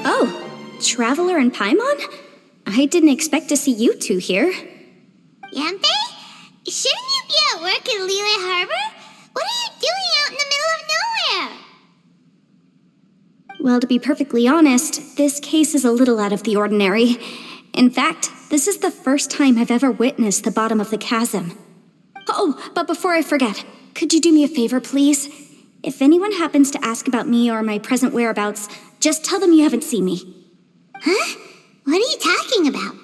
Oh, Traveler and Paimon? I didn't expect to see you two here. Yanfei? Shouldn't you be at work in Liyue Harbor? What are you doing out in the middle of nowhere? Well, to be perfectly honest, this case is a little out of the ordinary. In fact, this is the first time I've ever witnessed the bottom of the chasm. Oh, but before I forget, could you do me a favor, please? If anyone happens to ask about me or my present whereabouts, just tell them you haven't seen me. Huh? What are you talking about?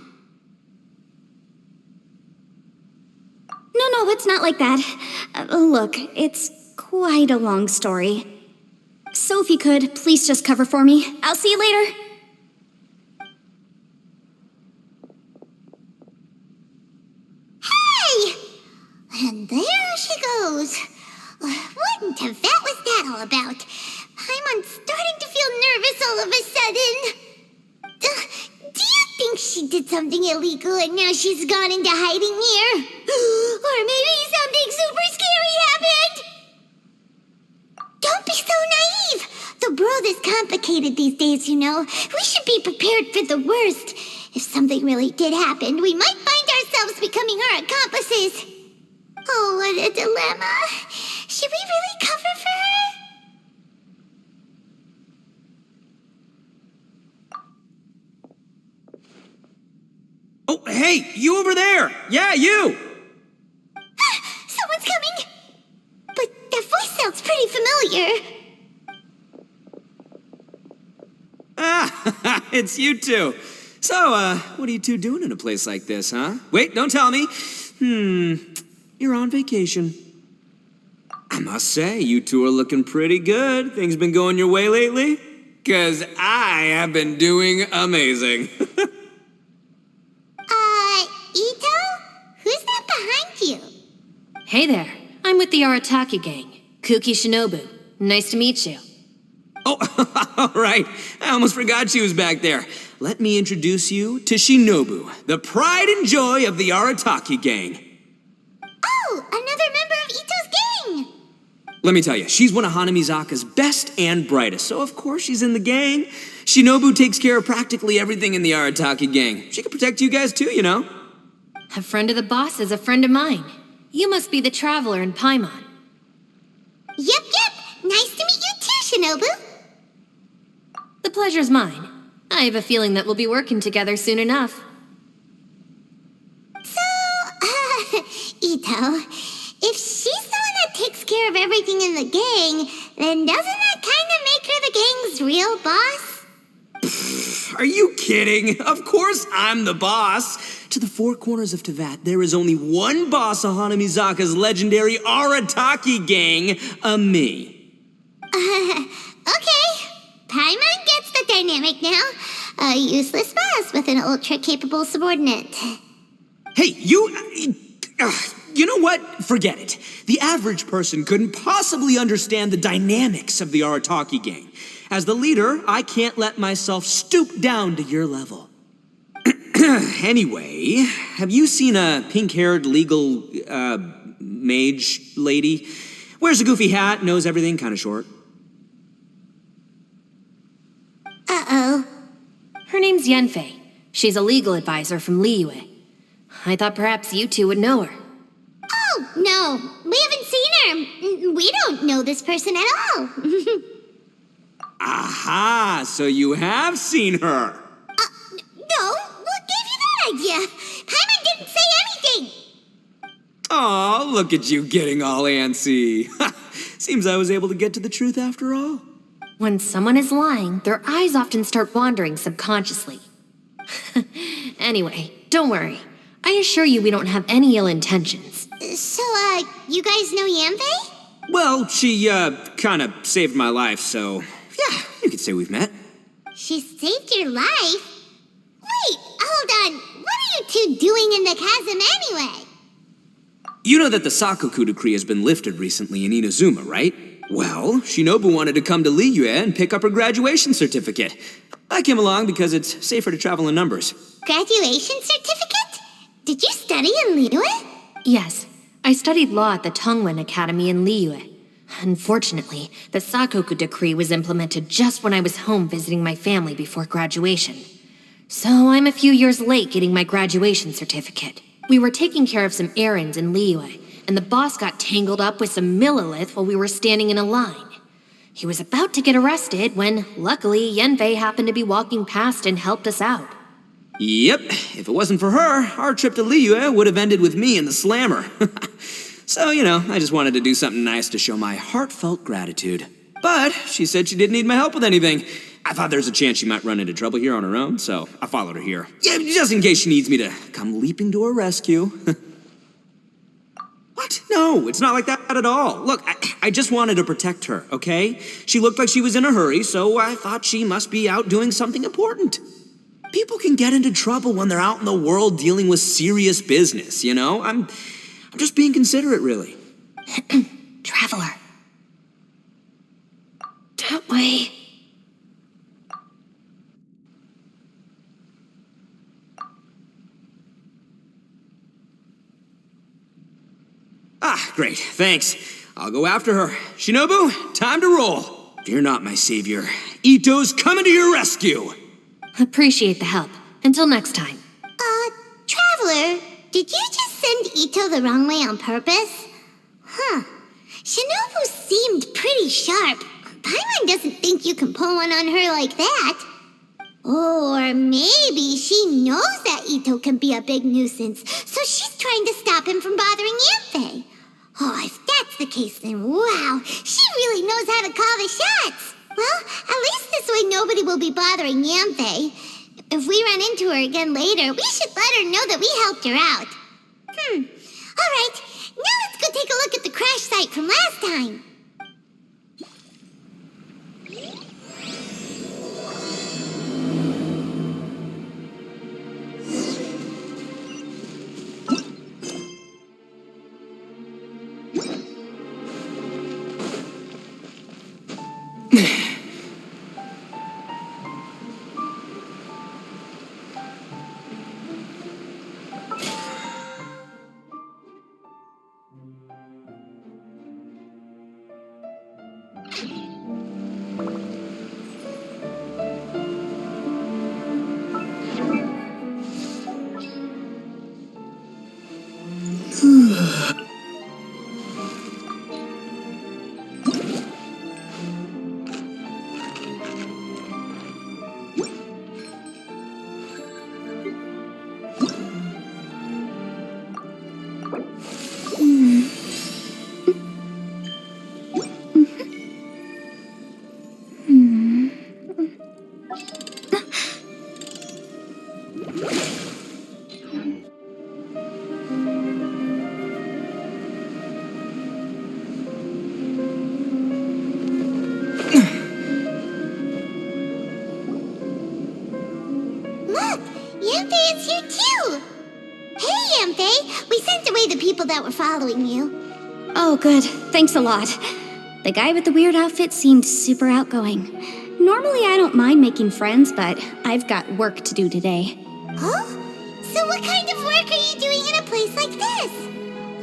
No, it's not like that. Look, it's quite a long story. So if you could, please just cover for me. I'll see you later. Hey! And there she goes. What in Tibet was that all about? I'm starting to feel nervous all of a sudden. Do you think she did something illegal and now she's gone into hiding here? Or maybe something super scary happened? Don't be so naive. The world is complicated these days, you know. We should be prepared for the worst. If something really did happen, we might find ourselves becoming her accomplices. Oh, what a dilemma. Should we really cover for her? Oh, hey, you over there! Yeah, you! Someone's coming! But that voice sounds pretty familiar. Ah, it's you two. So, what are you two doing in a place like this, huh? Wait, don't tell me. You're on vacation. I must say, you two are looking pretty good. Things been going your way lately? 'Cause I have been doing amazing. Ito? Who's that behind you? Hey there, I'm with the Arataki gang. Kuki Shinobu. Nice to meet you. Oh, all right. I almost forgot she was back there. Let me introduce you to Shinobu, the pride and joy of the Arataki gang. Oh, another member of Ito's gang! Let me tell you, she's one of Hanamizaka's best and brightest, so of course she's in the gang. Shinobu takes care of practically everything in the Arataki gang. She can protect you guys too, you know. A friend of the boss is a friend of mine. You must be the Traveler in Paimon. Yep. Nice to meet you too, Shinobu. The pleasure's mine. I have a feeling that we'll be working together soon enough. So, Ito, if she's the one that takes care of everything in the gang, then doesn't that kind of make her the gang's real boss? Are you kidding? Of course I'm the boss. To the four corners of Teyvat, there is only one boss of Hanamizaka's legendary Arataki gang, me. Okay. Paimon gets the dynamic now. A useless boss with an ultra-capable subordinate. Hey, you know what? Forget it. The average person couldn't possibly understand the dynamics of the Arataki gang. As the leader, I can't let myself stoop down to your level. Anyway, have you seen a pink-haired legal, mage lady? Wears a goofy hat, knows everything, kind of short. Uh-oh. Her name's Yanfei. She's a legal advisor from Liyue. I thought perhaps you two would know her. Oh, no. We haven't seen her. We don't know this person at all. Aha, so you have seen her. No, what gave you that idea? Paimon didn't say anything. Aw, look at you getting all antsy. Seems I was able to get to the truth after all. When someone is lying, their eyes often start wandering subconsciously. Anyway, don't worry. I assure you we don't have any ill intentions. So, you guys know Yanfei? Well, she, kind of saved my life, so yeah, you could say we've met. She saved your life? Wait, hold on. What are you two doing in the chasm anyway? You know that the Sakoku decree has been lifted recently in Inazuma, right? Well, Shinobu wanted to come to Liyue and pick up her graduation certificate. I came along because it's safer to travel in numbers. Graduation certificate? Did you study in Liyue? Yes, I studied law at the Tongwen Academy in Liyue. Unfortunately, the Sakoku decree was implemented just when I was home visiting my family before graduation. So I'm a few years late getting my graduation certificate. We were taking care of some errands in Liyue, and the boss got tangled up with some Millilith while we were standing in a line. He was about to get arrested when, luckily, Yanfei happened to be walking past and helped us out. Yep, if it wasn't for her, our trip to Liyue would have ended with me and the slammer. So, I just wanted to do something nice to show my heartfelt gratitude. But she said she didn't need my help with anything. I thought there's a chance she might run into trouble here on her own, so I followed her here. Yeah, just in case she needs me to come leaping to her rescue. What? No, it's not like that at all. Look, I just wanted to protect her, okay? She looked like she was in a hurry, so I thought she must be out doing something important. People can get into trouble when they're out in the world dealing with serious business, I'm just being considerate, really. Traveler. That way. Ah, great, thanks. I'll go after her. Shinobu, time to roll. Fear not, my savior. Ito's coming to your rescue. Appreciate the help. Until next time. Traveler, did you just send Ito the wrong way on purpose? Huh. Shinobu seemed pretty sharp. Paimon doesn't think you can pull one on her like that. Or maybe she knows that Ito can be a big nuisance, so she's trying to stop him from bothering Yanfei. Oh, if that's the case, then wow, she really knows how to call the shots. Well, at least this way nobody will be bothering Yanfei. If we run into her again later, we should let her know that we helped her out. Alright, now let's go take a look at the crash site from last time. Yanfei is here too! Hey, Yanfei! We sent away the people that were following you. Oh, good. Thanks a lot. The guy with the weird outfit seemed super outgoing. Normally I don't mind making friends, but I've got work to do today. Huh? So what kind of work are you doing in a place like this?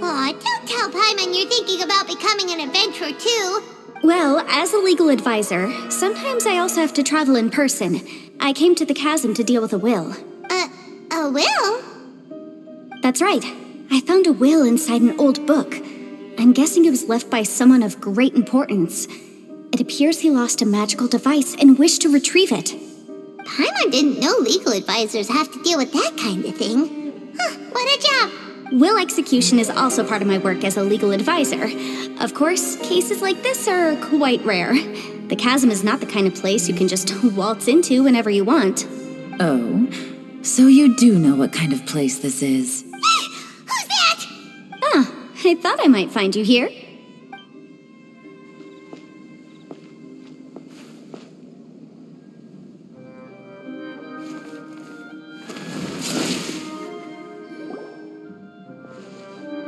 Aw, don't tell Paimon you're thinking about becoming an adventurer too. Well, as a legal advisor, sometimes I also have to travel in person. I came to the chasm to deal with a will. A will? That's right. I found a will inside an old book. I'm guessing it was left by someone of great importance. It appears he lost a magical device and wished to retrieve it. Paimon didn't know legal advisors have to deal with that kind of thing. Huh, what a job. Will execution is also part of my work as a legal advisor. Of course, cases like this are quite rare. The chasm is not the kind of place you can just waltz into whenever you want. Oh, so you do know what kind of place this is. Who's that? Ah, I thought I might find you here.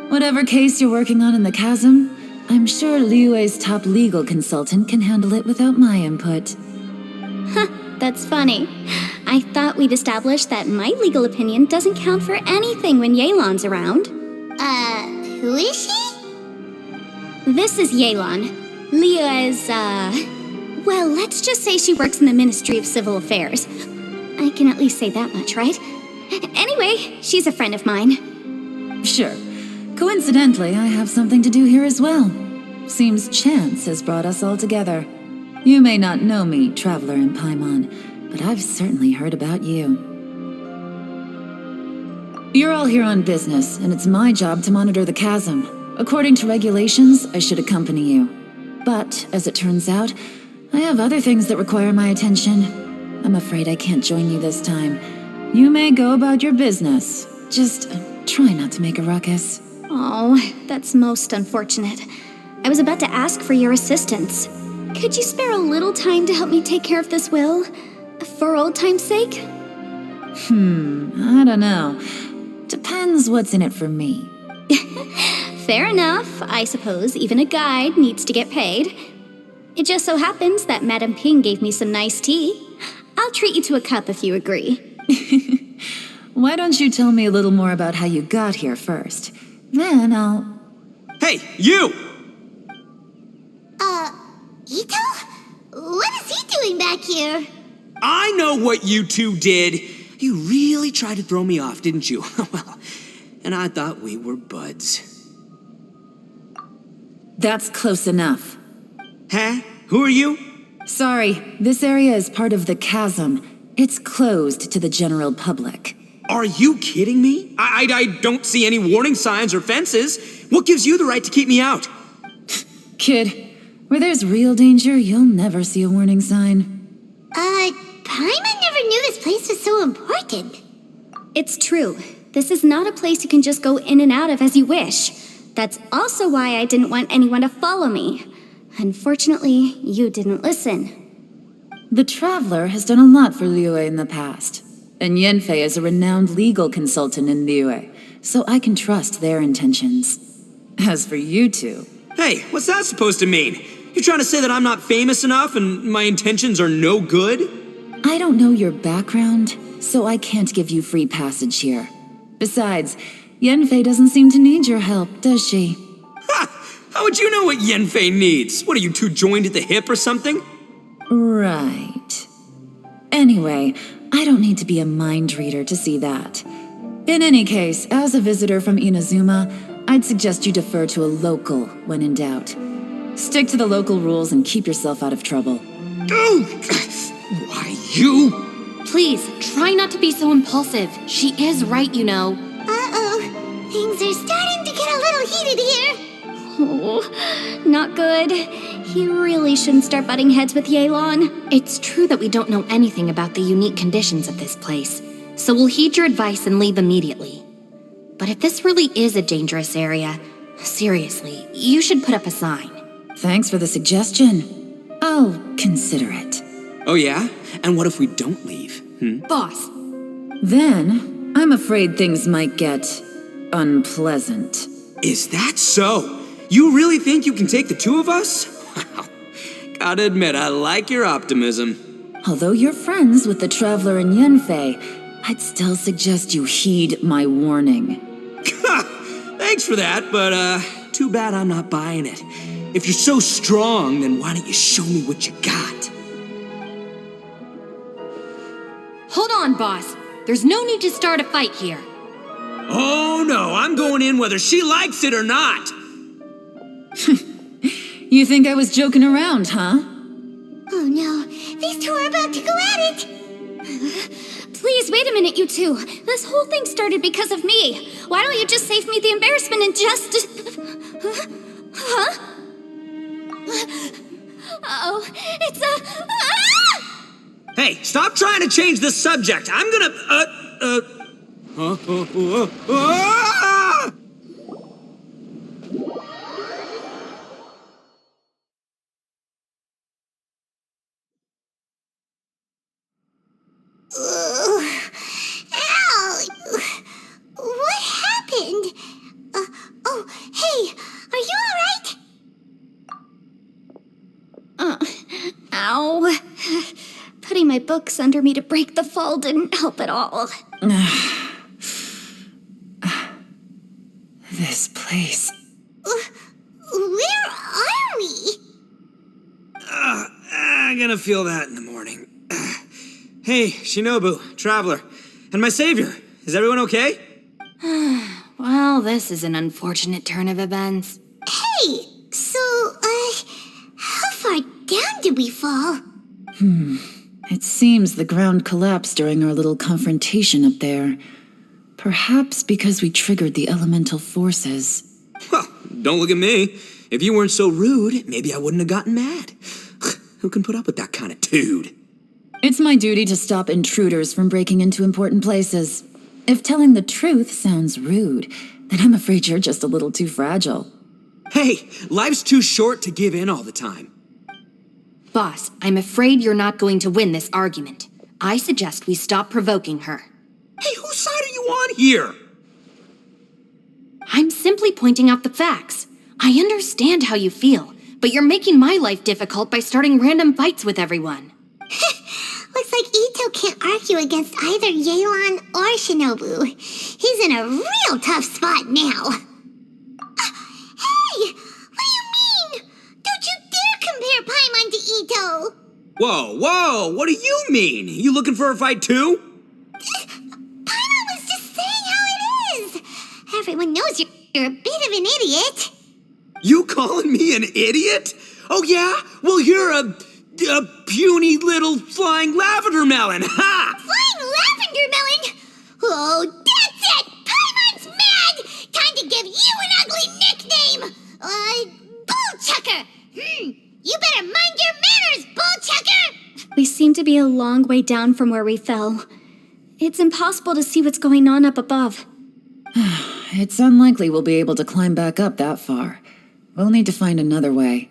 Whatever case you're working on in the chasm, I'm sure Liyue's top legal consultant can handle it without my input. That's funny. I thought we'd established that my legal opinion doesn't count for anything when Yelan's around. Who is she? This is Yelan. Liyue's, well, let's just say she works in the Ministry of Civil Affairs. I can at least say that much, right? Anyway, she's a friend of mine. Sure. Coincidentally, I have something to do here as well. Seems chance has brought us all together. You may not know me, traveler in Paimon, but I've certainly heard about you. You're all here on business, and it's my job to monitor the chasm. According to regulations, I should accompany you. But, as it turns out, I have other things that require my attention. I'm afraid I can't join you this time. You may go about your business. Just try not to make a ruckus. Oh, that's most unfortunate. I was about to ask for your assistance. Could you spare a little time to help me take care of this will? For old time's sake? I don't know. Depends what's in it for me. Fair enough. I suppose even a guide needs to get paid. It just so happens that Madame Ping gave me some nice tea. I'll treat you to a cup if you agree. Why don't you tell me a little more about how you got here first? Then I'll... Hey, you! Ito? What is he doing back here? I know what you two did. You really tried to throw me off, didn't you? Well, and I thought we were buds. That's close enough. Huh? Who are you? Sorry, this area is part of the chasm. It's closed to the general public. Are you kidding me? I don't see any warning signs or fences. What gives you the right to keep me out? Kid, where there's real danger, you'll never see a warning sign. Paimon never knew this place was so important. It's true. This is not a place you can just go in and out of as you wish. That's also why I didn't want anyone to follow me. Unfortunately, you didn't listen. The Traveler has done a lot for Liyue in the past. And Yanfei is a renowned legal consultant in Liyue, so I can trust their intentions. As for you two... Hey, what's that supposed to mean? You trying to say that I'm not famous enough and my intentions are no good? I don't know your background, so I can't give you free passage here. Besides, Yanfei doesn't seem to need your help, does she? Ha! How would you know what Yanfei needs? What, are you two joined at the hip or something? Right. Anyway, I don't need to be a mind reader to see that. In any case, as a visitor from Inazuma, I'd suggest you defer to a local when in doubt. Stick to the local rules and keep yourself out of trouble. Oh, why you? Please, try not to be so impulsive. She is right, you know. Uh-oh. Things are starting to get a little heated here. Oh, not good. He really shouldn't start butting heads with Yelan. It's true that we don't know anything about the unique conditions of this place, so we'll heed your advice and leave immediately. But if this really is a dangerous area, seriously, you should put up a sign. Thanks for the suggestion. I'll consider it. Oh yeah? And what if we don't leave? Boss, Then, I'm afraid things might get unpleasant. Is that so? You really think you can take the two of us? Wow. Gotta admit, I like your optimism. Although you're friends with the Traveler and Yanfei, I'd still suggest you heed my warning. Thanks for that, but too bad I'm not buying it. If you're so strong, then why don't you show me what you got? hold on, boss. There's no need to start a fight here. Oh no, I'm going in whether she likes it or not. You think I was joking around, huh? Oh no, these two are about to go at it. Please, wait a minute, you two. This whole thing started because of me. Why don't you just save me the embarrassment and just... Huh? Uh-oh, it's a... Ah! Hey, stop trying to change the subject. I'm gonna, ah! Ow! What happened? Oh, hey, are you all right? books under me to break the fall didn't help at all. This place. Where are we? I'm gonna feel that in the morning. Hey, Shinobu, Traveler, and my savior. Is everyone okay? Well, this is an unfortunate turn of events. Hey, so, how far down did we fall? It seems the ground collapsed during our little confrontation up there. Perhaps because we triggered the elemental forces. Well, don't look at me. If you weren't so rude, maybe I wouldn't have gotten mad. Who can put up with that kind of dude? It's my duty to stop intruders from breaking into important places. If telling the truth sounds rude, then I'm afraid you're just a little too fragile. Hey, life's too short to give in all the time. Boss, I'm afraid you're not going to win this argument. I suggest we stop provoking her. Hey, whose side are you on here? I'm simply pointing out the facts. I understand how you feel, but you're making my life difficult by starting random fights with everyone. Looks like Ito can't argue against either Yelan or Shinobu. He's in a real tough spot now. Hey! What do you mean? Don't you dare compare Paimon to Ito! Whoa, what do you mean? You looking for a fight too? Paimon was just saying how it is! Everyone knows you're a bit of an idiot. You calling me an idiot? Oh yeah? Well, you're a puny little flying lavender melon, ha! Flying lavender melon? Oh, that's it! Paimon's mad! Time to give you an ugly nickname! Bullchucker! You better mind your manners, Bullchucker! We seem to be a long way down from where we fell. It's impossible to see what's going on up above. It's unlikely we'll be able to climb back up that far. We'll need to find another way.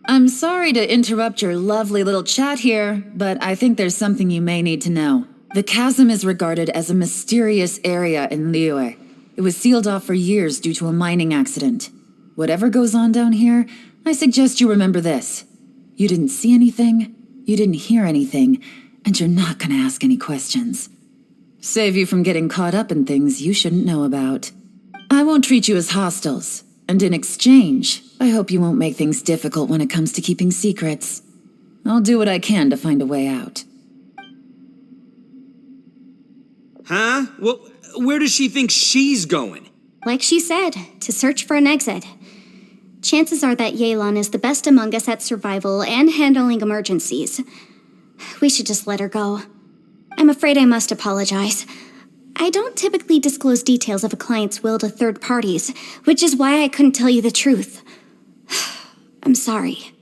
I'm sorry to interrupt your lovely little chat here, but I think there's something you may need to know. The chasm is regarded as a mysterious area in Liyue. It was sealed off for years due to a mining accident. Whatever goes on down here, I suggest you remember this. You didn't see anything, you didn't hear anything, and you're not gonna ask any questions. Save you from getting caught up in things you shouldn't know about. I won't treat you as hostiles, and in exchange, I hope you won't make things difficult when it comes to keeping secrets. I'll do what I can to find a way out. Huh? Well, where does she think she's going? Like she said, to search for an exit. Chances are that Yelan is the best among us at survival and handling emergencies. We should just let her go. I'm afraid I must apologize. I don't typically disclose details of a client's will to third parties, which is why I couldn't tell you the truth. I'm sorry.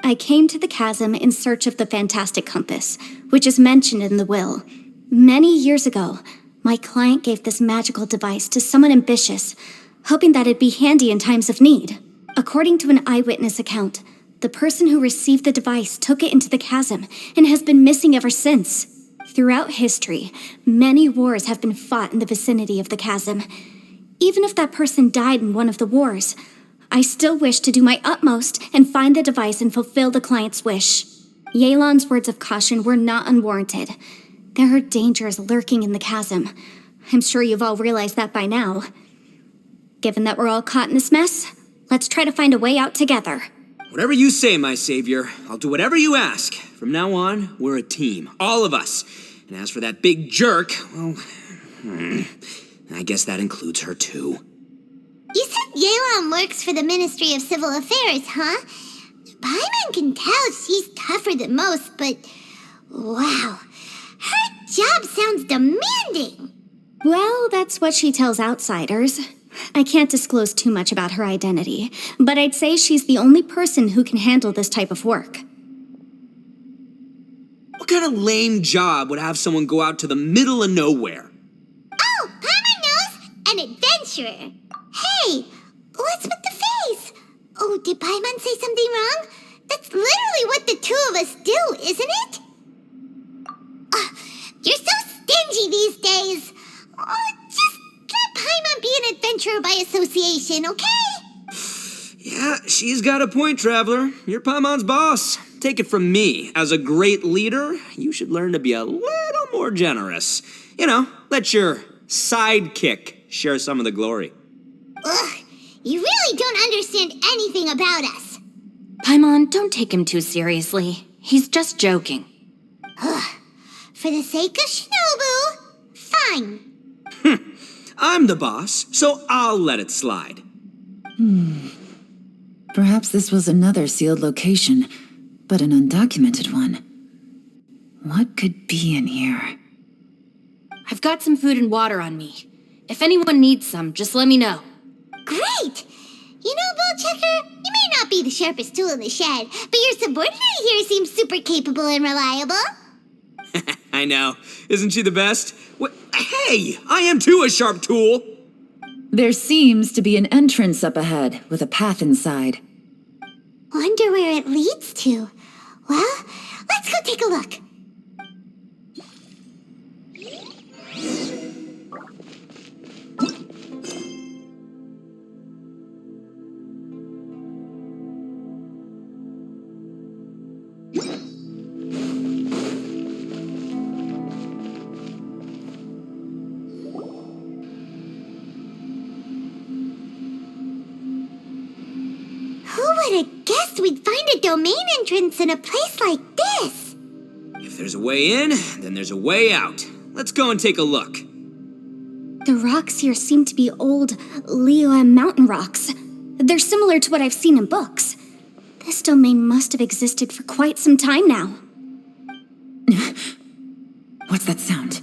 I came to the chasm in search of the fantastic compass, which is mentioned in the will. Many years ago, my client gave this magical device to someone ambitious, hoping that it'd be handy in times of need. According to an eyewitness account, the person who received the device took it into the chasm and has been missing ever since. Throughout history, many wars have been fought in the vicinity of the chasm. Even if that person died in one of the wars, I still wish to do my utmost and find the device and fulfill the client's wish. Yelan's words of caution were not unwarranted. There are dangers lurking in the chasm. I'm sure you've all realized that by now. Given that we're all caught in this mess, let's try to find a way out together. Whatever you say, my savior, I'll do whatever you ask. From now on, we're a team, all of us. And as for that big jerk, well, I guess that includes her too. You said Yelan works for the Ministry of Civil Affairs, huh? Paimon can tell she's tougher than most, but wow, her job sounds demanding. Well, that's what she tells outsiders. I can't disclose too much about her identity, but I'd say she's the only person who can handle this type of work. What kind of lame job would have someone go out to the middle of nowhere? Oh, Paimon knows! An adventurer. Hey, what's with the face? Oh, did Paimon say something wrong? That's literally what the two of us do, isn't it? You're so stingy these days. Just let Paimon be an adventurer by association, okay? Yeah, she's got a point, Traveler. You're Paimon's boss. take it from me. As a great leader, you should learn to be a little more generous. You know, let your sidekick share some of the glory. Ugh, you really don't understand anything about us. Paimon, don't take him too seriously. He's just joking. For the sake of Shinobu, fine. I'm the boss, so I'll let it slide. Perhaps this was another sealed location, but an undocumented one. What could be in here? I've got some food and water on me. If anyone needs some, just let me know. Great! You know, Bullchecker, you may not be the sharpest tool in the shed, but your subordinate here seems super capable and reliable. I know. Isn't she the best? Hey, I am too a sharp tool. There seems to be an entrance up ahead, with a path inside. Wonder where it leads to. Well, let's go take a look. Who would have guessed we'd find a domain entrance in a place like this? If there's a way in, then there's a way out. Let's go and take a look. The rocks here seem to be old Liyue mountain rocks. They're similar to what I've seen in books. This domain must have existed for quite some time now. What's that sound?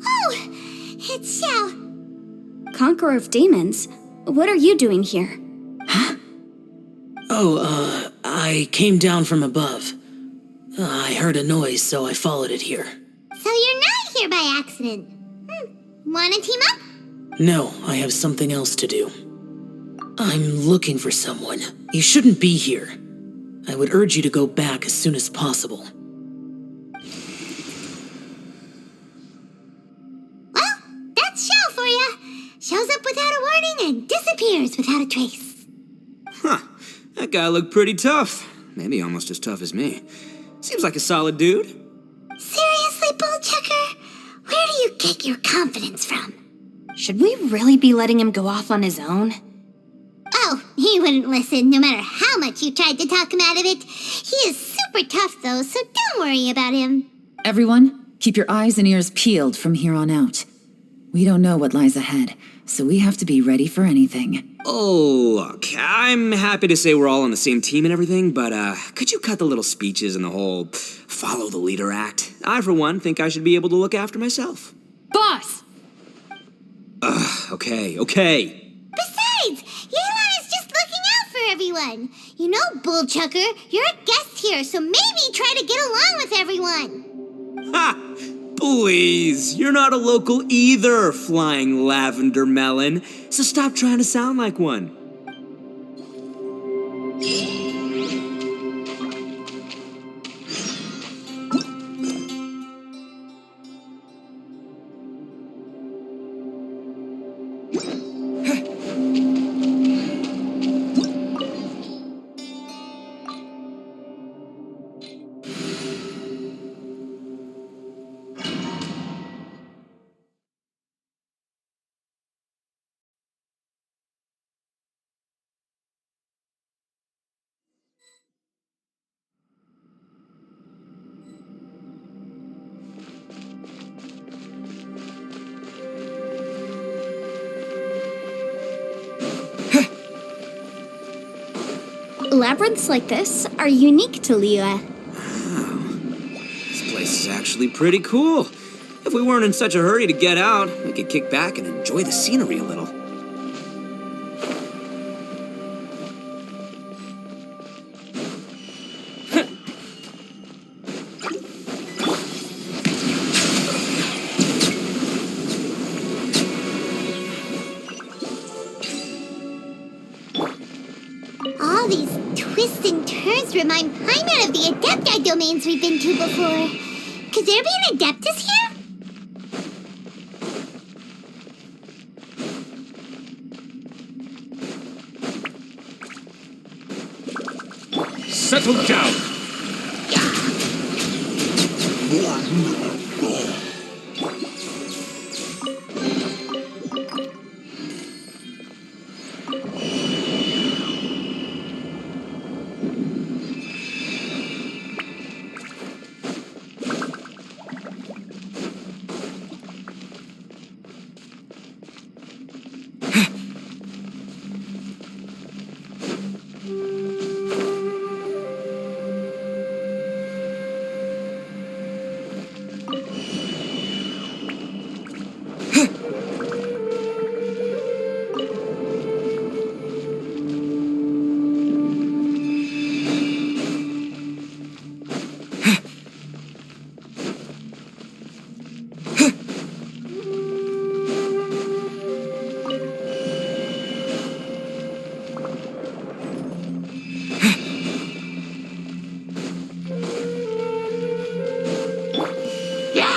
Oh, it's Xiao. Conqueror of Demons, what are you doing here? I came down from above. I heard a noise, so I followed it here. So you're not here by accident. Wanna team up? No, I have something else to do. I'm looking for someone. You shouldn't be here. I would urge you to go back as soon as possible. Well, that's Xiao for ya. Shows up without a warning and disappears without a trace. Huh. That guy looked pretty tough. Maybe almost as tough as me. Seems like a solid dude. Seriously, Bullchecker? Where do you get your confidence from? Should we really be letting him go off on his own? Oh, he wouldn't listen no matter how much you tried to talk him out of it. He is super tough though, so don't worry about him. Everyone, keep your eyes and ears peeled from here on out. We don't know what lies ahead, so we have to be ready for anything. Oh, look, I'm happy to say we're all on the same team and everything, but could you cut the little speeches and the whole follow the leader act? I, for one, think I should be able to look after myself. Boss! Okay. Besides, Yelan is just looking out for everyone. You know, Bullchucker, you're a guest here, so maybe try to get along with everyone. Ha! Please, you're not a local either, flying lavender melon, so stop trying to sound like one. Labyrinths like this are unique to Liyue. This place is actually pretty cool. If we weren't in such a hurry to get out, we could kick back and enjoy the scenery a little. All these twists and turns remind Paimon of the Adepti domains we've been to before. Could there be an Adeptus here? settle down.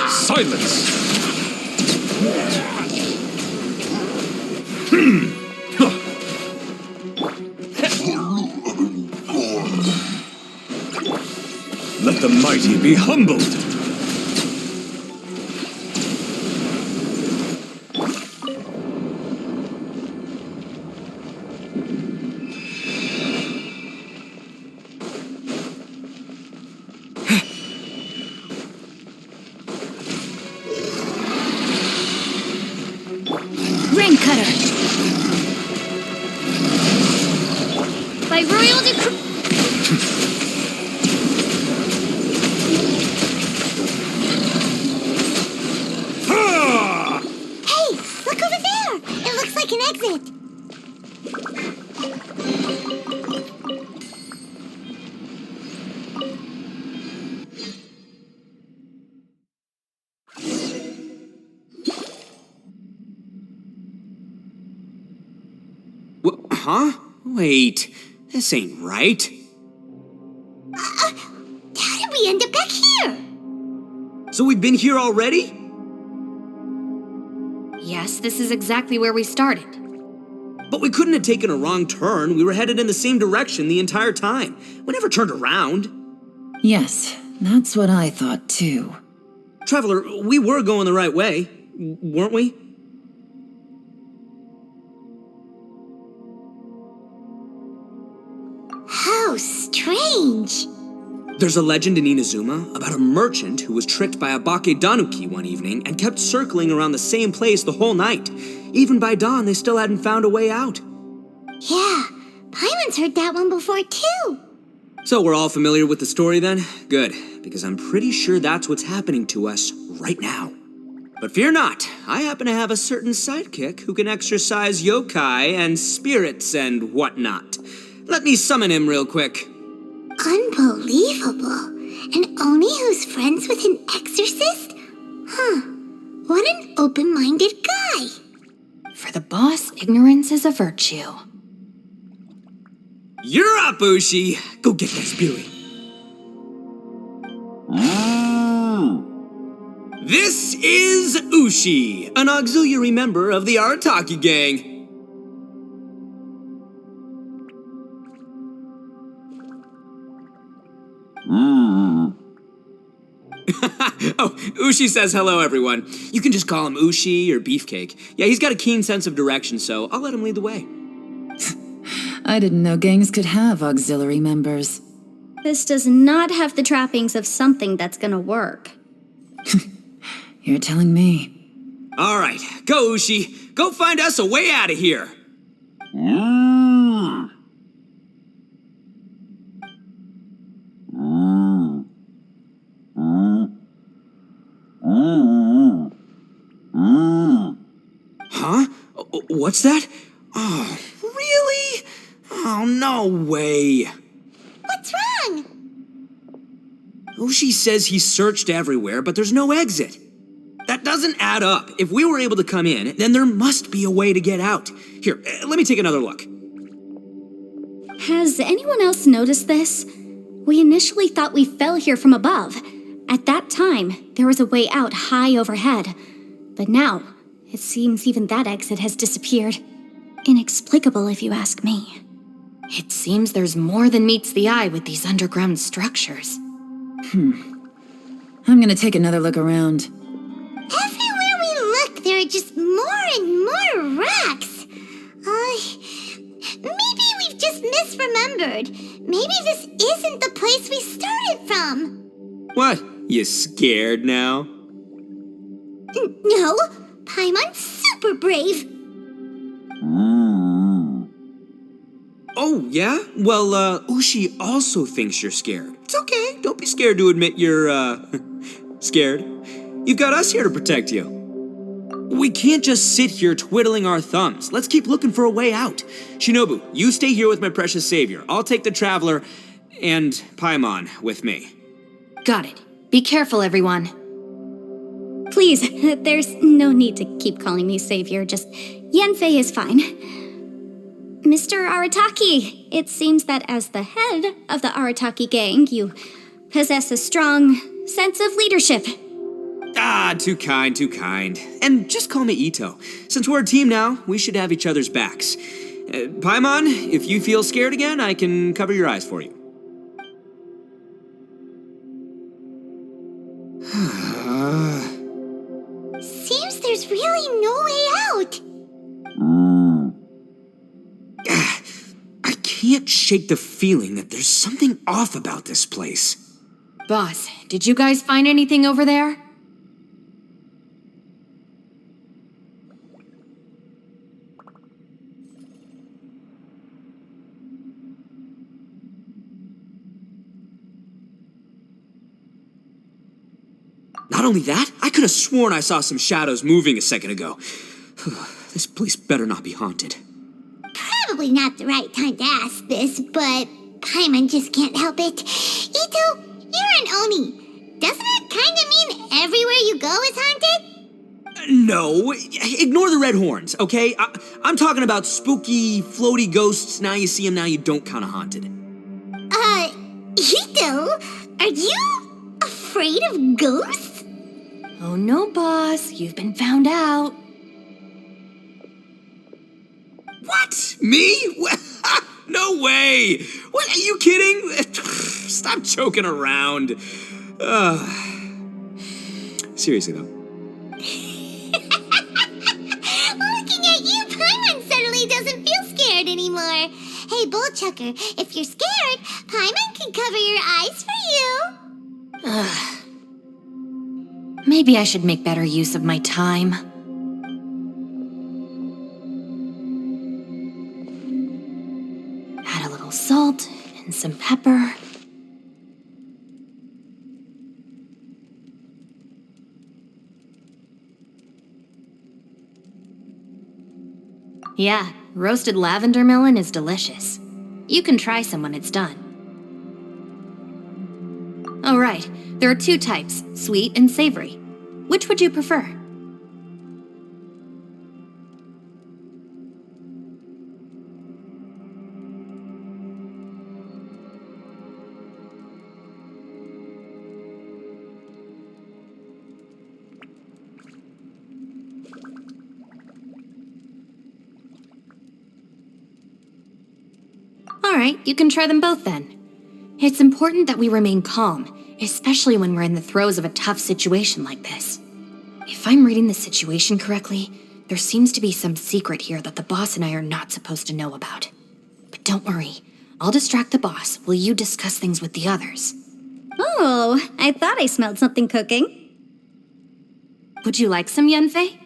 Silence! Let the mighty be humbled! Ring Cutter! By royal decree... Hey, look over there! It looks like an exit. Huh? Wait, this ain't right. How did we end up back here? So we've been here already? Yes, this is exactly where we started. But we couldn't have taken a wrong turn. We were headed in the same direction the entire time. We never turned around. Yes, that's what I thought too. Traveler, we were going the right way, weren't we? How strange. There's a legend in Inazuma about a merchant who was tricked by a Bakedanuki one evening and kept circling around the same place the whole night. Even by dawn, they still hadn't found a way out. Yeah, Paimon's heard that one before too. So we're all familiar with the story then? Good, because I'm pretty sure that's what's happening to us right now. But fear not, I happen to have a certain sidekick who can exercise yokai and spirits and whatnot. Let me summon him real quick. Unbelievable. And Oni who's friends with an exorcist? Huh. What an open-minded guy. For the boss, ignorance is a virtue. You're up, Ushi. Go get that spirit. This is Ushi, an auxiliary member of the Arataki gang. Oh, Ushi says hello, everyone. You can just call him Ushi or Beefcake. Yeah, he's got a keen sense of direction, so I'll let him lead the way. I didn't know gangs could have auxiliary members. This does not have the trappings of something that's gonna work. You're telling me. All right, go, Ushi. Go find us a way out of here. Huh? What's that? Oh, really? Oh, no way. What's wrong? Ushi says he searched everywhere, but there's no exit. That doesn't add up. If we were able to come in, then there must be a way to get out. Here, let me take another look. Has anyone else noticed this? We initially thought we fell here from above. At that time, there was a way out high overhead. But now, it seems even that exit has disappeared. Inexplicable, if you ask me. It seems there's more than meets the eye with these underground structures. I'm gonna take another look around. Everywhere we look, there are just more and more rocks. Maybe we've just misremembered. Maybe this isn't the place we started from. What? You scared now? No, Paimon's super brave. Oh, yeah? Well, Ushi also thinks you're scared. It's okay. Don't be scared to admit you're, scared. You've got us here to protect you. We can't just sit here twiddling our thumbs. Let's keep looking for a way out. Shinobu, you stay here with my precious savior. I'll take the Traveler and Paimon with me. Got it. Be careful, everyone. Please, there's no need to keep calling me savior. Just Yanfei is fine. Mr. Arataki, it seems that as the head of the Arataki gang, you possess a strong sense of leadership. Ah, too kind, too kind. And just call me Ito. Since we're a team now, we should have each other's backs. Paimon, if you feel scared again, I can cover your eyes for you. Seems there's really no way out. I can't shake the feeling that there's something off about this place. Boss, did you guys find anything over there? Not only that, I could have sworn I saw some shadows moving a second ago. This place better not be haunted. Probably not the right time to ask this, but Paimon just can't help it. Ito, you're an Oni. Doesn't it kind of mean everywhere you go is haunted? No, ignore the red horns, okay? I'm talking about spooky, floaty ghosts. Now you see them, now you don't kind of haunted. Ito, are you afraid of ghosts? Oh no, boss. You've been found out. What? Me? No way! What, are you kidding? Stop joking around. Seriously, though. Looking at you, Paimon suddenly doesn't feel scared anymore. Hey, Bullchucker, if you're scared, Paimon can cover your eyes for you. Maybe I should make better use of my time. Add a little salt and some pepper. Yeah, roasted lavender melon is delicious. You can try some when it's done. Oh, right. There are two types, sweet and savory. Which would you prefer? All right, you can try them both then. It's important that we remain calm, especially when we're in the throes of a tough situation like this. If I'm reading the situation correctly, there seems to be some secret here that the boss and I are not supposed to know about. But don't worry, I'll distract the boss while you discuss things with the others. Oh, I thought I smelled something cooking. Would you like some, Yanfei?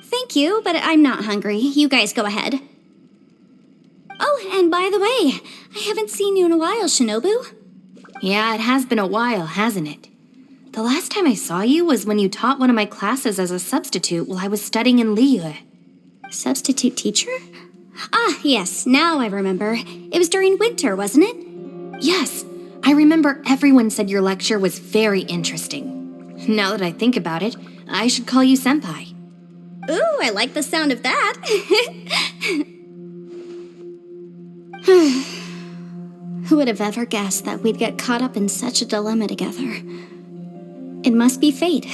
Thank you, but I'm not hungry. You guys go ahead. Oh, and by the way, I haven't seen you in a while, Shinobu. Yeah, it has been a while, hasn't it? The last time I saw you was when you taught one of my classes as a substitute while I was studying in Liyue. Substitute teacher? Ah, yes, now I remember. It was during winter, wasn't it? Yes, I remember everyone said your lecture was very interesting. Now that I think about it, I should call you senpai. Ooh, I like the sound of that. Who would have ever guessed that we'd get caught up in such a dilemma together? It must be fate.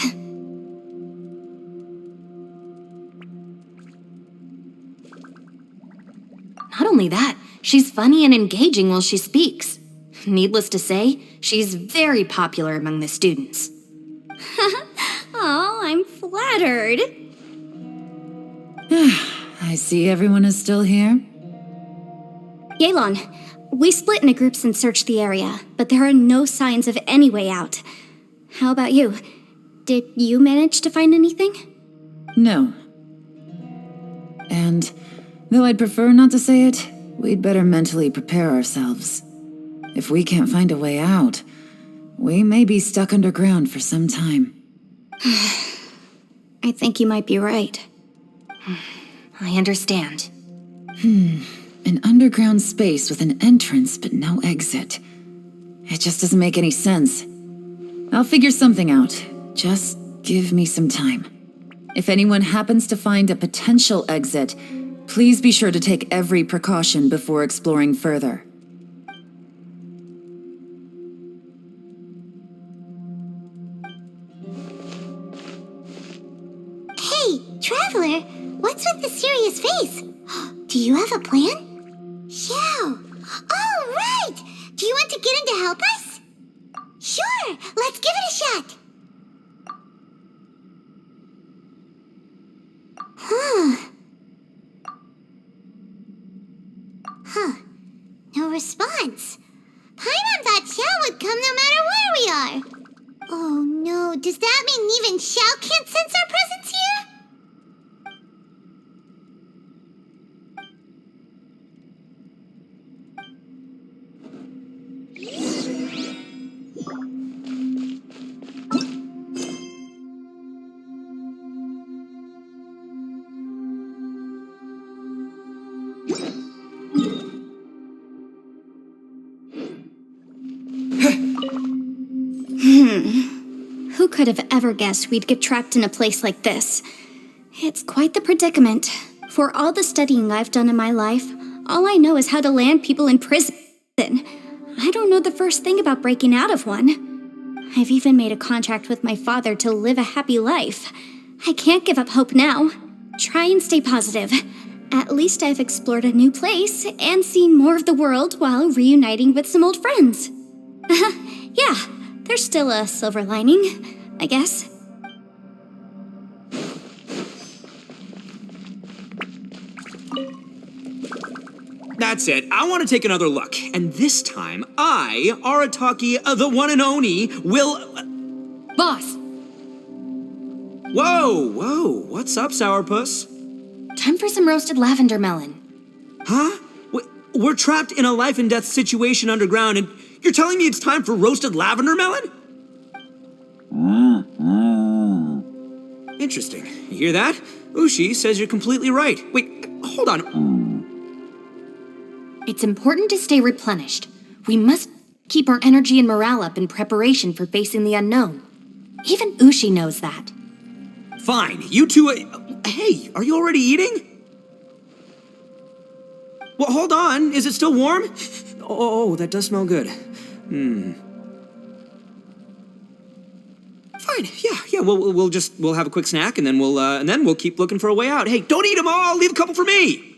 Not only that, She's funny and engaging while she speaks. Needless to say, she's very popular among the students. Oh, I'm flattered. I see everyone is still here. Yelan, we split into groups and searched the area, but there are no signs of any way out. How about you? Did you manage to find anything? No. And though I'd prefer not to say it, we'd better mentally prepare ourselves. If we can't find a way out, we may be stuck underground for some time. I think you might be right. I understand. An underground space with an entrance but no exit. It just doesn't make any sense. I'll figure something out. Just give me some time. If anyone happens to find a potential exit, please be sure to take every precaution before exploring further. Hey, Traveler, what's with the serious face? Do you have a plan? Yeah. Oh, right! Do you want to get in to help us? Sure, let's give it a shot. No response. Paimon thought Xiao would come no matter where we are. Oh no, does that mean even Xiao can't sense our presence here? Who could have ever guessed we'd get trapped in a place like this? It's quite the predicament. For all the studying I've done in my life, all I know is how to land people in prison. I don't know the first thing about breaking out of one. I've even made a contract with my father to live a happy life. I can't give up hope now. Try and stay positive. At least I've explored a new place and seen more of the world while reuniting with some old friends. Yeah, there's still a silver lining, I guess. That's it. I want to take another look. And this time, I, Arataki, the one and only, will... Boss, Whoa. What's up, Sourpuss? time for some roasted lavender melon. Huh? We're trapped in a life and death situation underground, and you're telling me it's time for roasted lavender melon? Interesting. You hear that? Ushi says you're completely right. Wait, hold on. It's important to stay replenished. We must keep our energy and morale up in preparation for facing the unknown. Even Ushi knows that. Fine, you two... hey, are you already eating? Well, hold on. Is it still warm? Oh, that does smell good. Fine. Yeah. We'll have a quick snack and then we'll keep looking for a way out. Hey, don't eat them all. Leave a couple for me.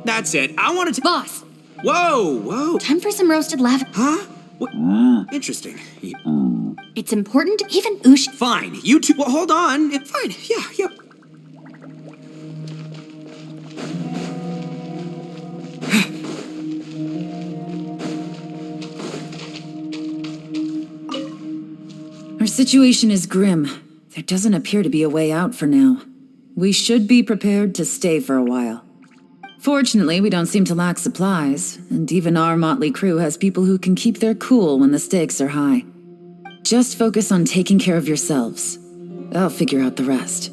That's it. I wanted to... Boss, Whoa. time for some roasted lavender. Huh? What? Interesting. It's It's important even Ush... Fine, you two. Well, hold on. Fine, yeah. Our situation is grim. There doesn't appear to be a way out for now. We should be prepared to stay for a while. Fortunately, we don't seem to lack supplies, and even our motley crew has people who can keep their cool when the stakes are high. Just focus on taking care of yourselves. I'll figure out the rest.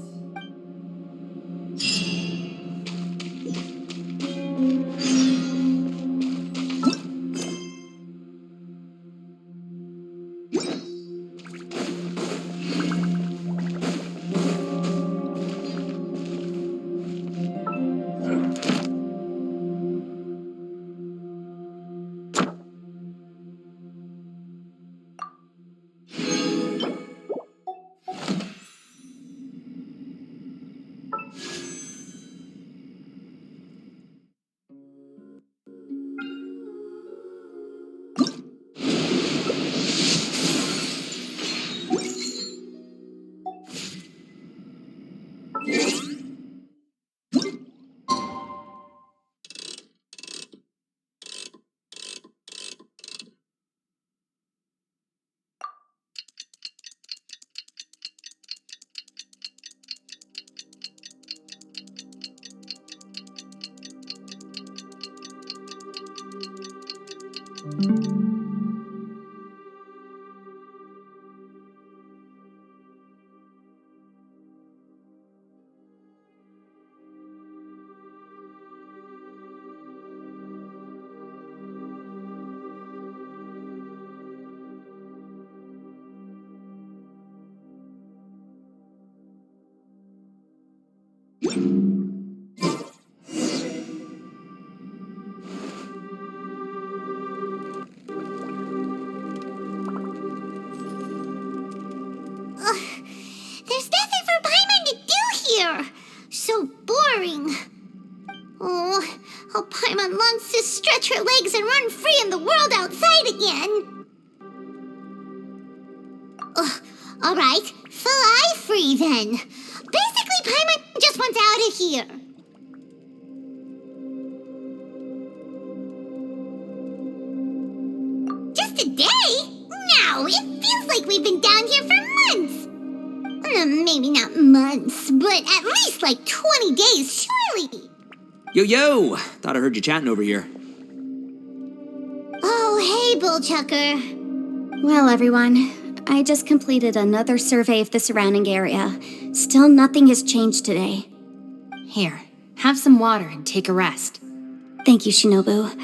There's nothing for Paimon to do here. So boring. Oh, how Paimon longs to stretch her legs and run free in the world outside again. All right, fly free then. Basically, Paimon just wants out of here. Just a day? No, it feels like we've been down here for months. Maybe not months, but at least like 20 days, surely. Yo! Thought I heard you chatting over here. Oh, hey, Bullchucker. Well, everyone, I just completed another survey of the surrounding area. Still nothing has changed today. Here, have some water and take a rest. Thank you, Shinobu.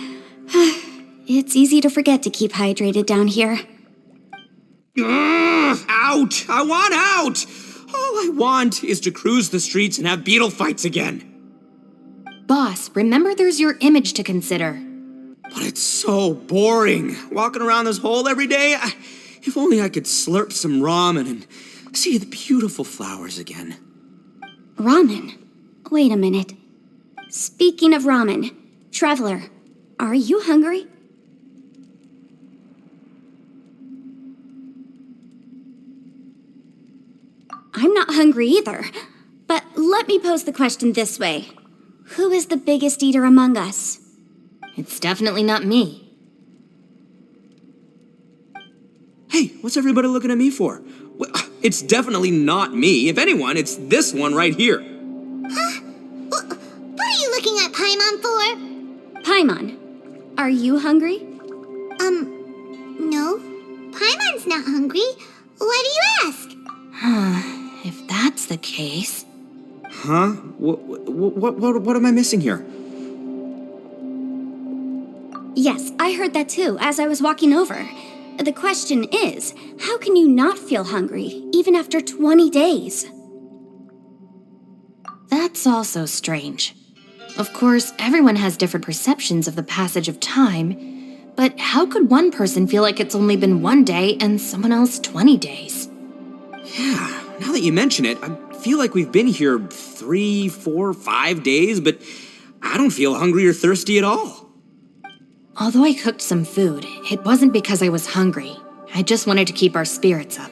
It's easy to forget to keep hydrated down here. Out! I want out! All I want is to cruise the streets and have beetle fights again. Boss, remember there's your image to consider. But it's so boring, walking around this hole every day. If only I could slurp some ramen and see the beautiful flowers again. Ramen? Wait a minute. Speaking of ramen, Traveler, are you hungry? I'm not hungry either. But let me pose the question this way. Who is the biggest eater among us? It's definitely not me. Hey, what's everybody looking at me for? It's definitely not me. If anyone, it's this one right here. Huh? What are you looking at Paimon for? Paimon, are you hungry? No. Paimon's not hungry. Why do you ask? If that's the case... Huh? What am I missing here? Yes, I heard that too, as I was walking over. The question is, how can you not feel hungry, even after 20 days? That's also strange. Of course, everyone has different perceptions of the passage of time, but how could one person feel like it's only been 1 day and someone else 20 days? Yeah, now that you mention it, I feel like we've been here 3, 4, 5 days, but I don't feel hungry or thirsty at all. Although I cooked some food, it wasn't because I was hungry. I just wanted to keep our spirits up.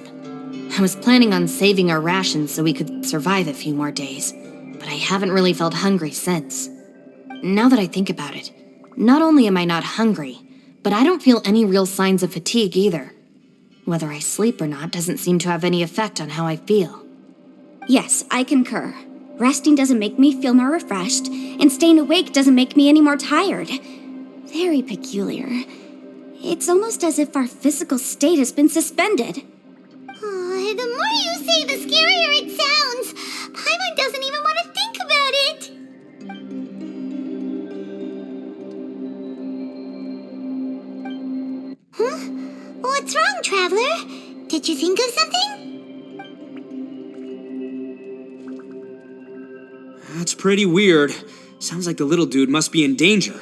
I was planning on saving our rations so we could survive a few more days, but I haven't really felt hungry since. Now that I think about it, not only am I not hungry, but I don't feel any real signs of fatigue either. Whether I sleep or not doesn't seem to have any effect on how I feel. Yes, I concur. Resting doesn't make me feel more refreshed, and staying awake doesn't make me any more tired. Very peculiar. It's almost as if our physical state has been suspended. Oh, the more you say, the scarier it sounds. Paimon doesn't even want to think about it. Huh? What's wrong, Traveler? Did you think of something? That's pretty weird. Sounds like the little dude must be in danger.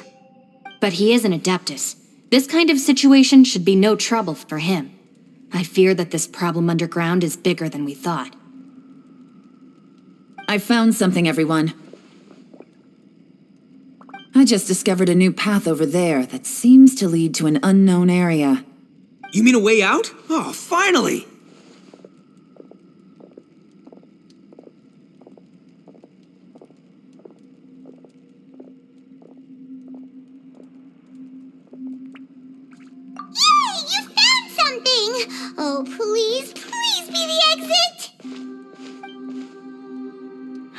But he is an Adeptus. This kind of situation should be no trouble for him. I fear that this problem underground is bigger than we thought. I found something, everyone. I just discovered a new path over there that seems to lead to an unknown area. You mean a way out? Oh, finally! Yay! You found something! Oh, please, please be the exit!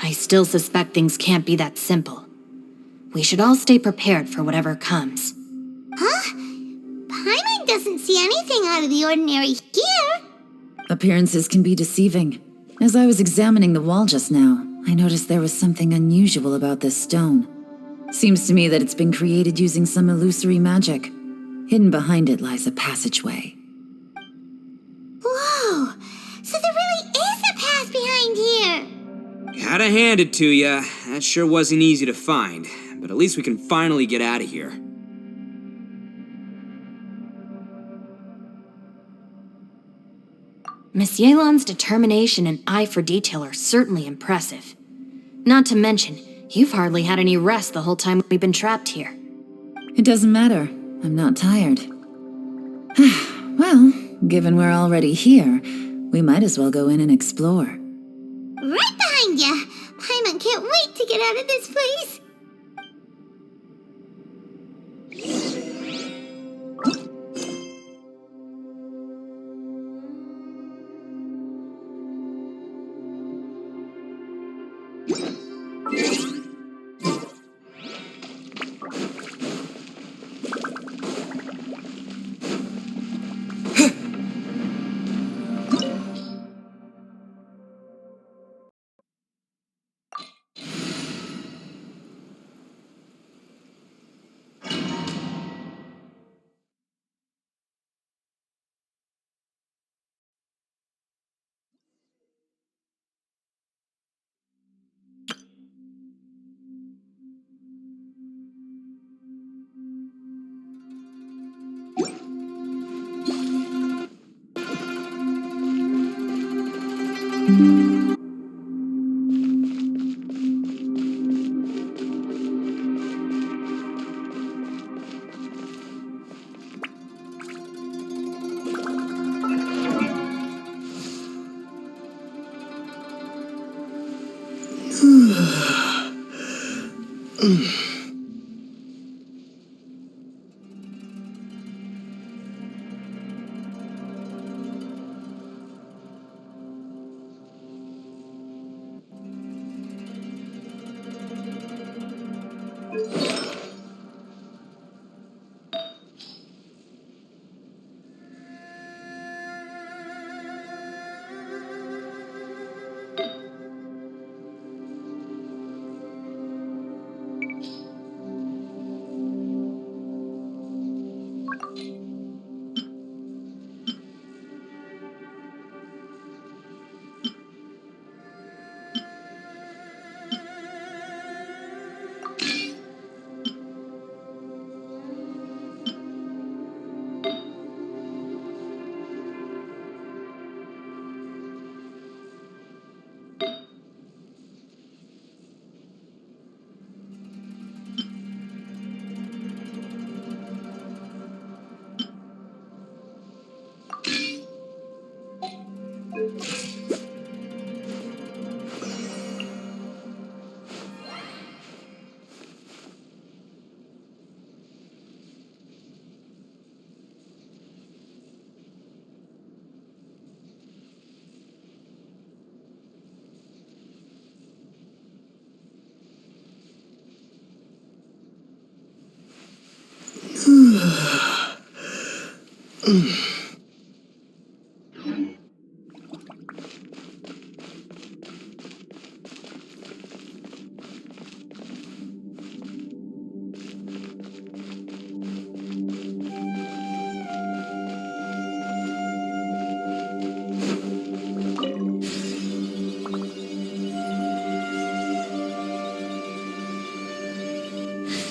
I still suspect things can't be that simple. We should all stay prepared for whatever comes. Huh? Paimon doesn't see anything out of the ordinary here. Appearances can be deceiving. As I was examining the wall just now, I noticed there was something unusual about this stone. Seems to me that it's been created using some illusory magic. Hidden behind it lies a passageway. Whoa! So there really is a path behind here! Gotta hand it to ya. That sure wasn't easy to find. But at least we can finally get out of here. Miss Yelan's determination and eye for detail are certainly impressive. Not to mention, you've hardly had any rest the whole time we've been trapped here. It doesn't matter. I'm not tired. Well, given we're already here, we might as well go in and explore. Right behind ya! Paimon can't wait to get out of this place!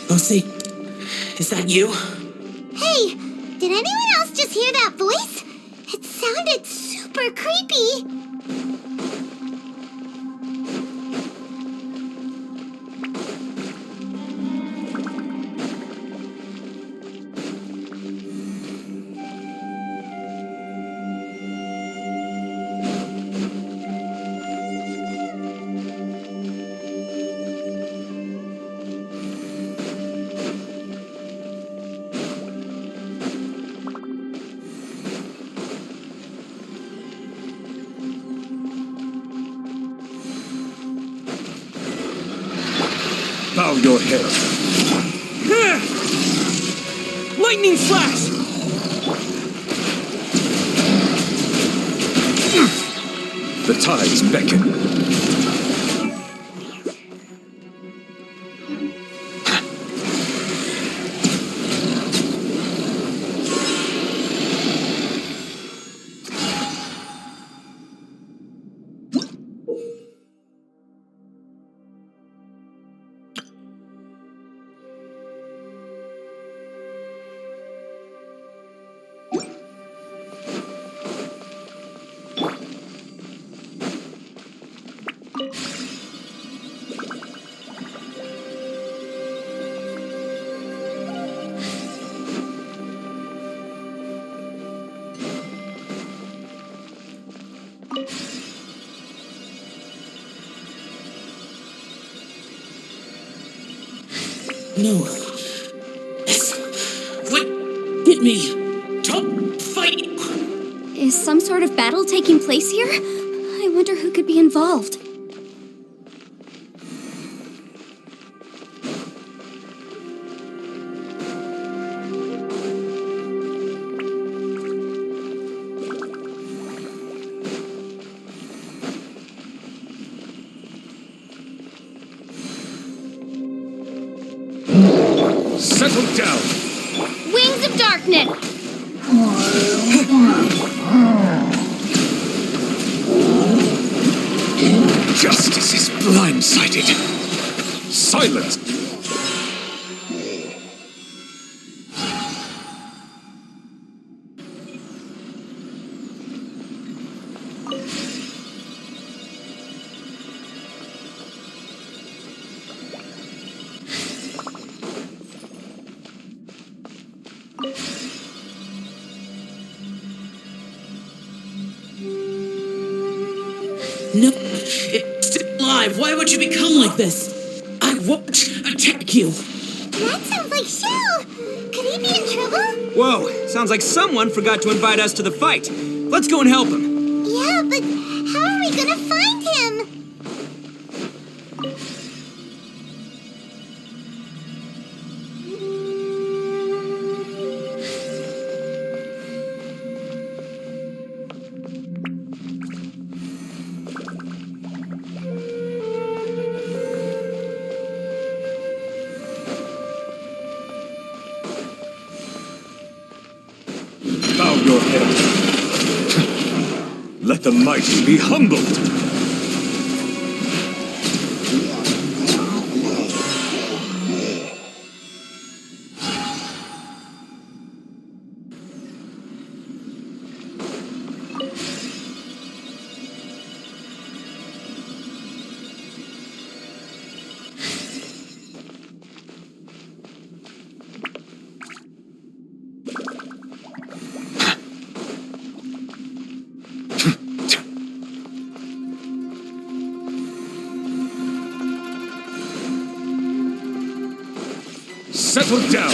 Lucy, is that you? Hey, did anyone else just hear that voice? It sounded super creepy. Bow your head. Lightning flash! The tides beckon. No. What? Hit me. Don't fight. Is some sort of battle taking place here? I wonder who could be involved. Settle down. Wings of darkness. Justice is blindsided. Silence. No. It's still alive. Why would you become like this? I won't attack you. That sounds like Shell. Could he be in trouble? Whoa, sounds like someone forgot to invite us to the fight. Let's go and help him. Yeah, but how are we gonna find him? Bow your head. Let the mighty be humbled. Settle down.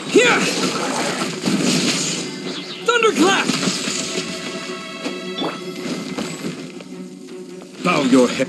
Here! Thunderclap! Bow your head.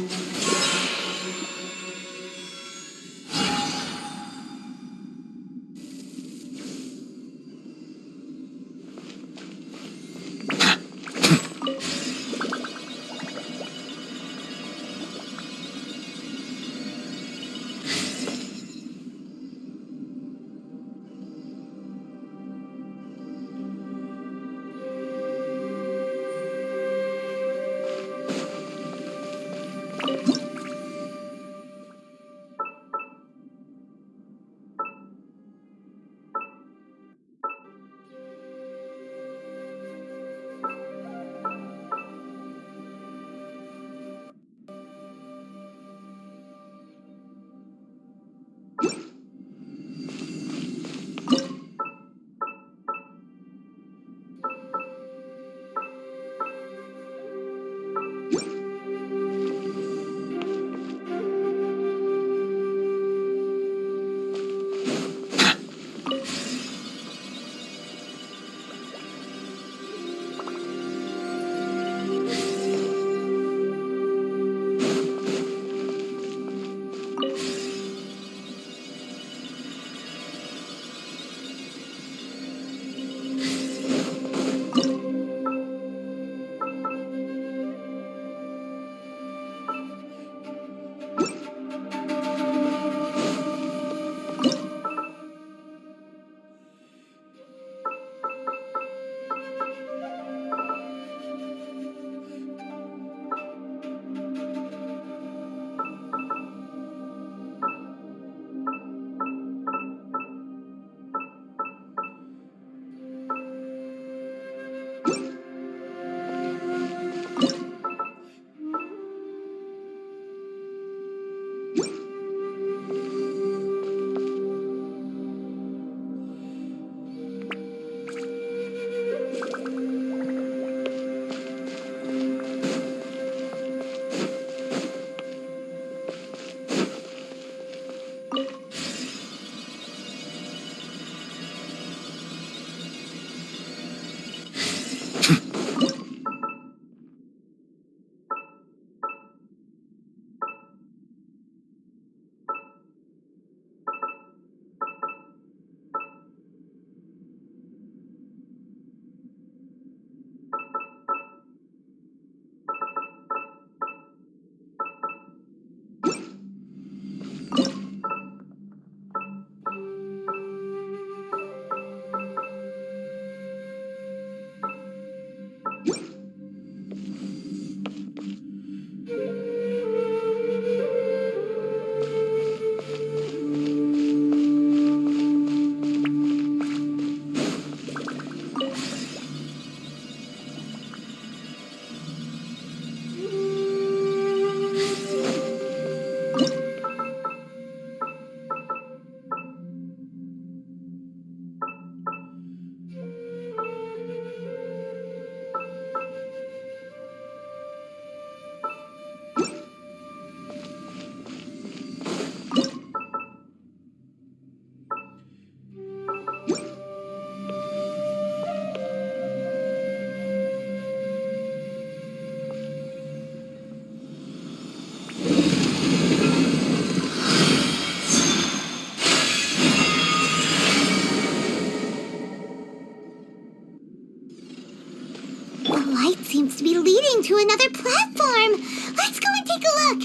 to another platform. Let's go and take a look.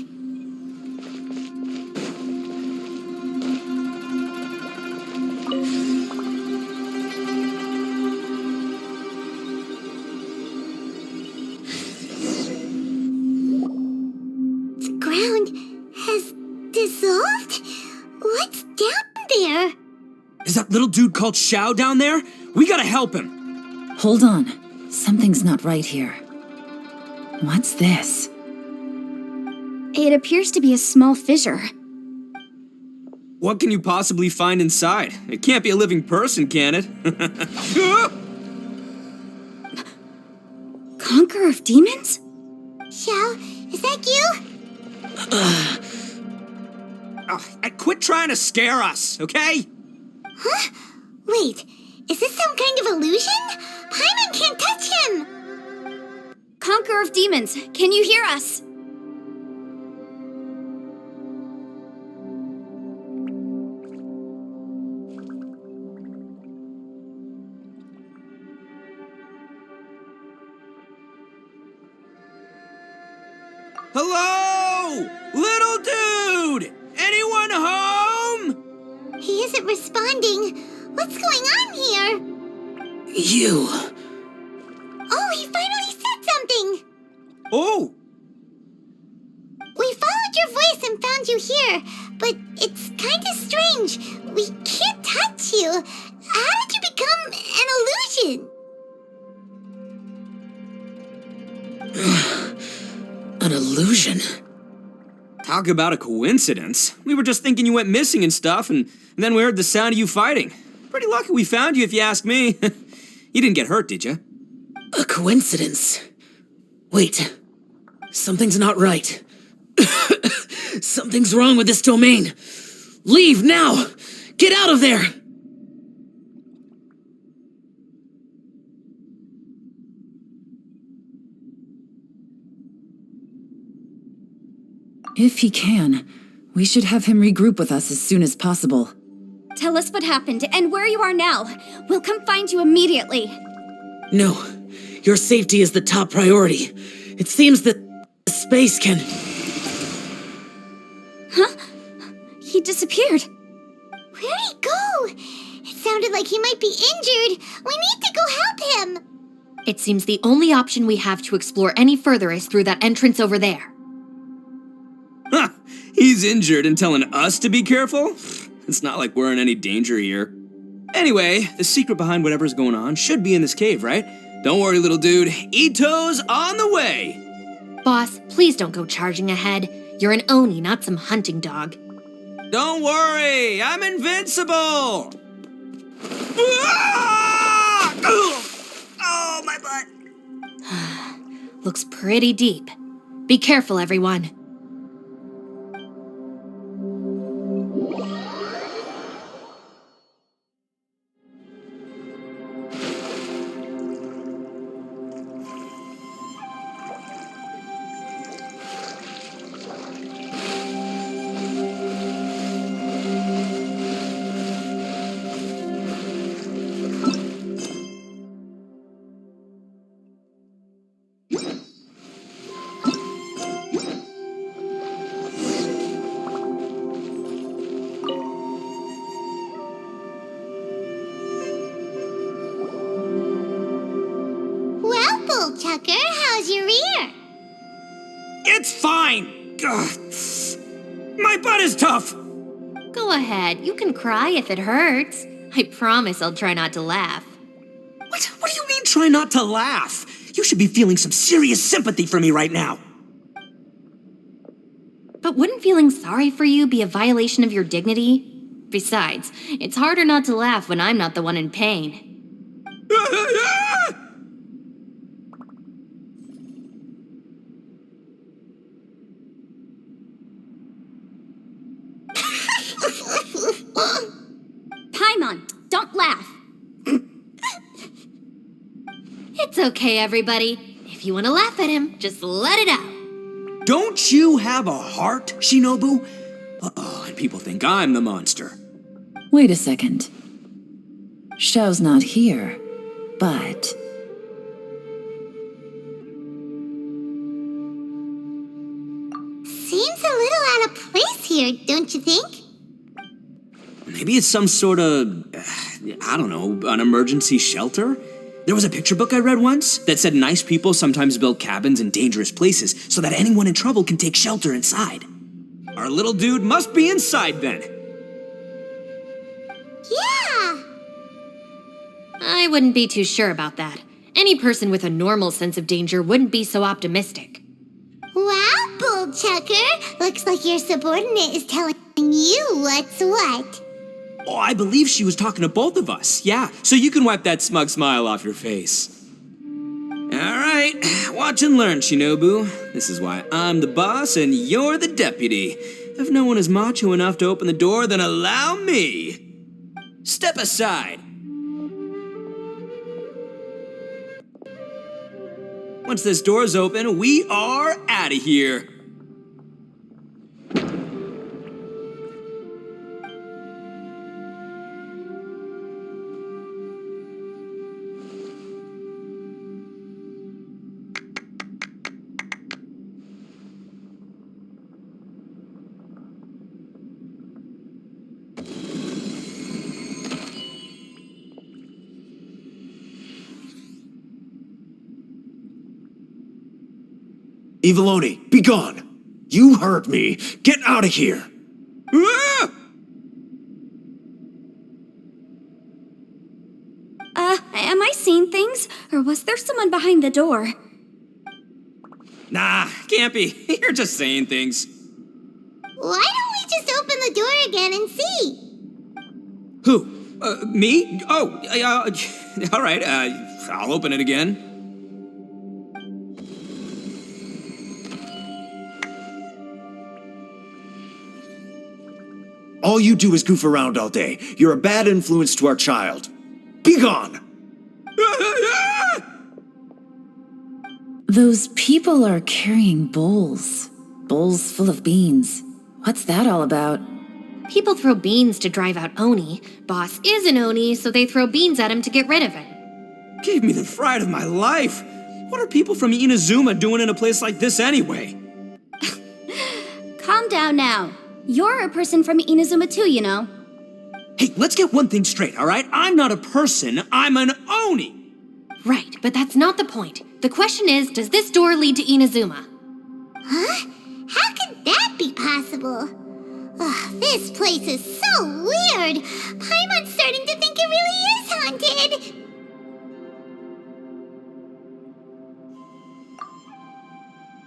The ground has dissolved? What's down there? Is that little dude called Xiao down there? We gotta help him. Hold on. Something's not right here. What's this? It appears to be a small fissure. What can you possibly find inside? It can't be a living person, can it? Conqueror of demons? Xiao, is that you? Quit trying to scare us, okay? Huh? Wait, is this some kind of illusion? Paimon can't touch him! Conqueror of demons, can you hear us? Hello? Little dude! Anyone home? He isn't responding. What's going on here? You. Oh, he finally said something! Oh! We followed your voice and found you here, but it's kinda strange. We can't touch you. How did you become an illusion? An illusion? Talk about a coincidence. We were just thinking you went missing and stuff, and then we heard the sound of you fighting. Pretty lucky we found you, if you ask me. You didn't get hurt, did you? A coincidence? Wait. Something's not right. Something's wrong with this domain. Leave now! Get out of there! If he can, we should have him regroup with us as soon as possible. Tell us what happened and where you are now. We'll come find you immediately. No. Your safety is the top priority. It seems that space can... Huh? He disappeared. Where'd he go? It sounded like he might be injured. We need to go help him. It seems the only option we have to explore any further is through that entrance over there. Huh, he's injured and telling us to be careful? It's not like we're in any danger here. Anyway, the secret behind whatever's going on should be in this cave, right? Don't worry, little dude. Ito's on the way! Boss, please don't go charging ahead. You're an Oni, not some hunting dog. Don't worry, I'm invincible! Ah! Oh, my butt! Looks pretty deep. Be careful, everyone. Tucker, how's your ear? It's fine! Ugh. My butt is tough! Go ahead, you can cry if it hurts. I promise I'll try not to laugh. What do you mean, try not to laugh? You should be feeling some serious sympathy for me right now. But wouldn't feeling sorry for you be a violation of your dignity? Besides, it's harder not to laugh when I'm not the one in pain. Paimon, don't laugh. It's okay, everybody. If you want to laugh at him, just let it out. Don't you have a heart, Shinobu? Uh-oh, and people think I'm the monster. Wait a second. Xiao's not here, but... seems a little out of place here, don't you think? Maybe it's some sort of, I don't know, an emergency shelter? There was a picture book I read once that said nice people sometimes build cabins in dangerous places so that anyone in trouble can take shelter inside. Our little dude must be inside then. Yeah! I wouldn't be too sure about that. Any person with a normal sense of danger wouldn't be so optimistic. Wow, Bull Chucker! Looks like your subordinate is telling you what's what. Oh, I believe she was talking to both of us. Yeah, so you can wipe that smug smile off your face. All right, watch and learn, Shinobu. This is why I'm the boss and you're the deputy. If no one is macho enough to open the door, then allow me. Step aside. Once this door's open, we are out of here. Eviloni, be gone! You heard me! Get out of here! Ah! Am I seeing things? Or was there someone behind the door? Nah, can't be. You're just saying things. Why don't we just open the door again and see? Who? Me? Oh, all right, I'll open it again. All you do is goof around all day. You're a bad influence to our child. Be gone! Those people are carrying bowls. Bowls full of beans. What's that all about? People throw beans to drive out Oni. Boss is an Oni, so they throw beans at him to get rid of him. Gave me the fright of my life. What are people from Inazuma doing in a place like this anyway? Calm down now. You're a person from Inazuma too, you know. Hey, let's get one thing straight, all right? I'm not a person, I'm an Oni! Right, but that's not the point. The question is, does this door lead to Inazuma? Huh? How could that be possible? Ugh, this place is so weird. Paimon's starting to think it really is haunted.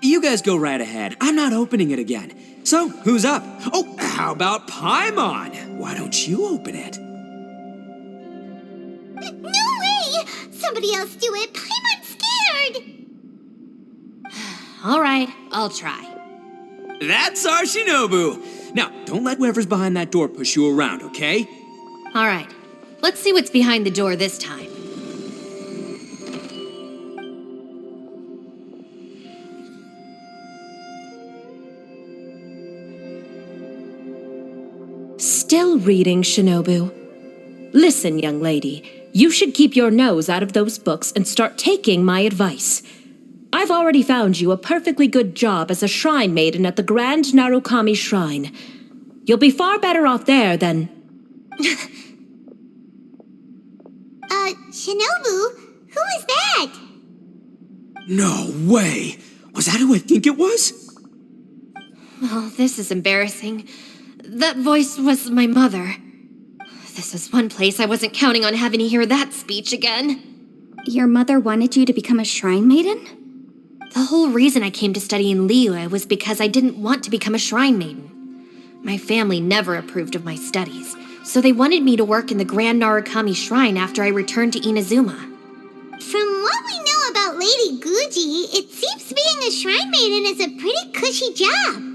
You guys go right ahead. I'm not opening it again. So, who's up? Oh, how about Paimon? Why don't you open it? No way! Somebody else do it. Paimon's scared. All right, I'll try. That's our Shinobu. Now, don't let whoever's behind that door push you around, okay? All right, let's see what's behind the door this time. Still reading, Shinobu. Listen, young lady, you should keep your nose out of those books and start taking my advice. I've already found you a perfectly good job as a shrine maiden at the Grand Narukami Shrine. You'll be far better off there than... Shinobu? Who is that? No way! Was that who I think it was? Oh, this is embarrassing. That voice was my mother. This was one place I wasn't counting on having to hear that speech again. Your mother wanted you to become a shrine maiden? The whole reason I came to study in Liyue was because I didn't want to become a shrine maiden. My family never approved of my studies, so they wanted me to work in the Grand Narukami Shrine after I returned to Inazuma. From what we know about Lady Guji, it seems being a shrine maiden is a pretty cushy job.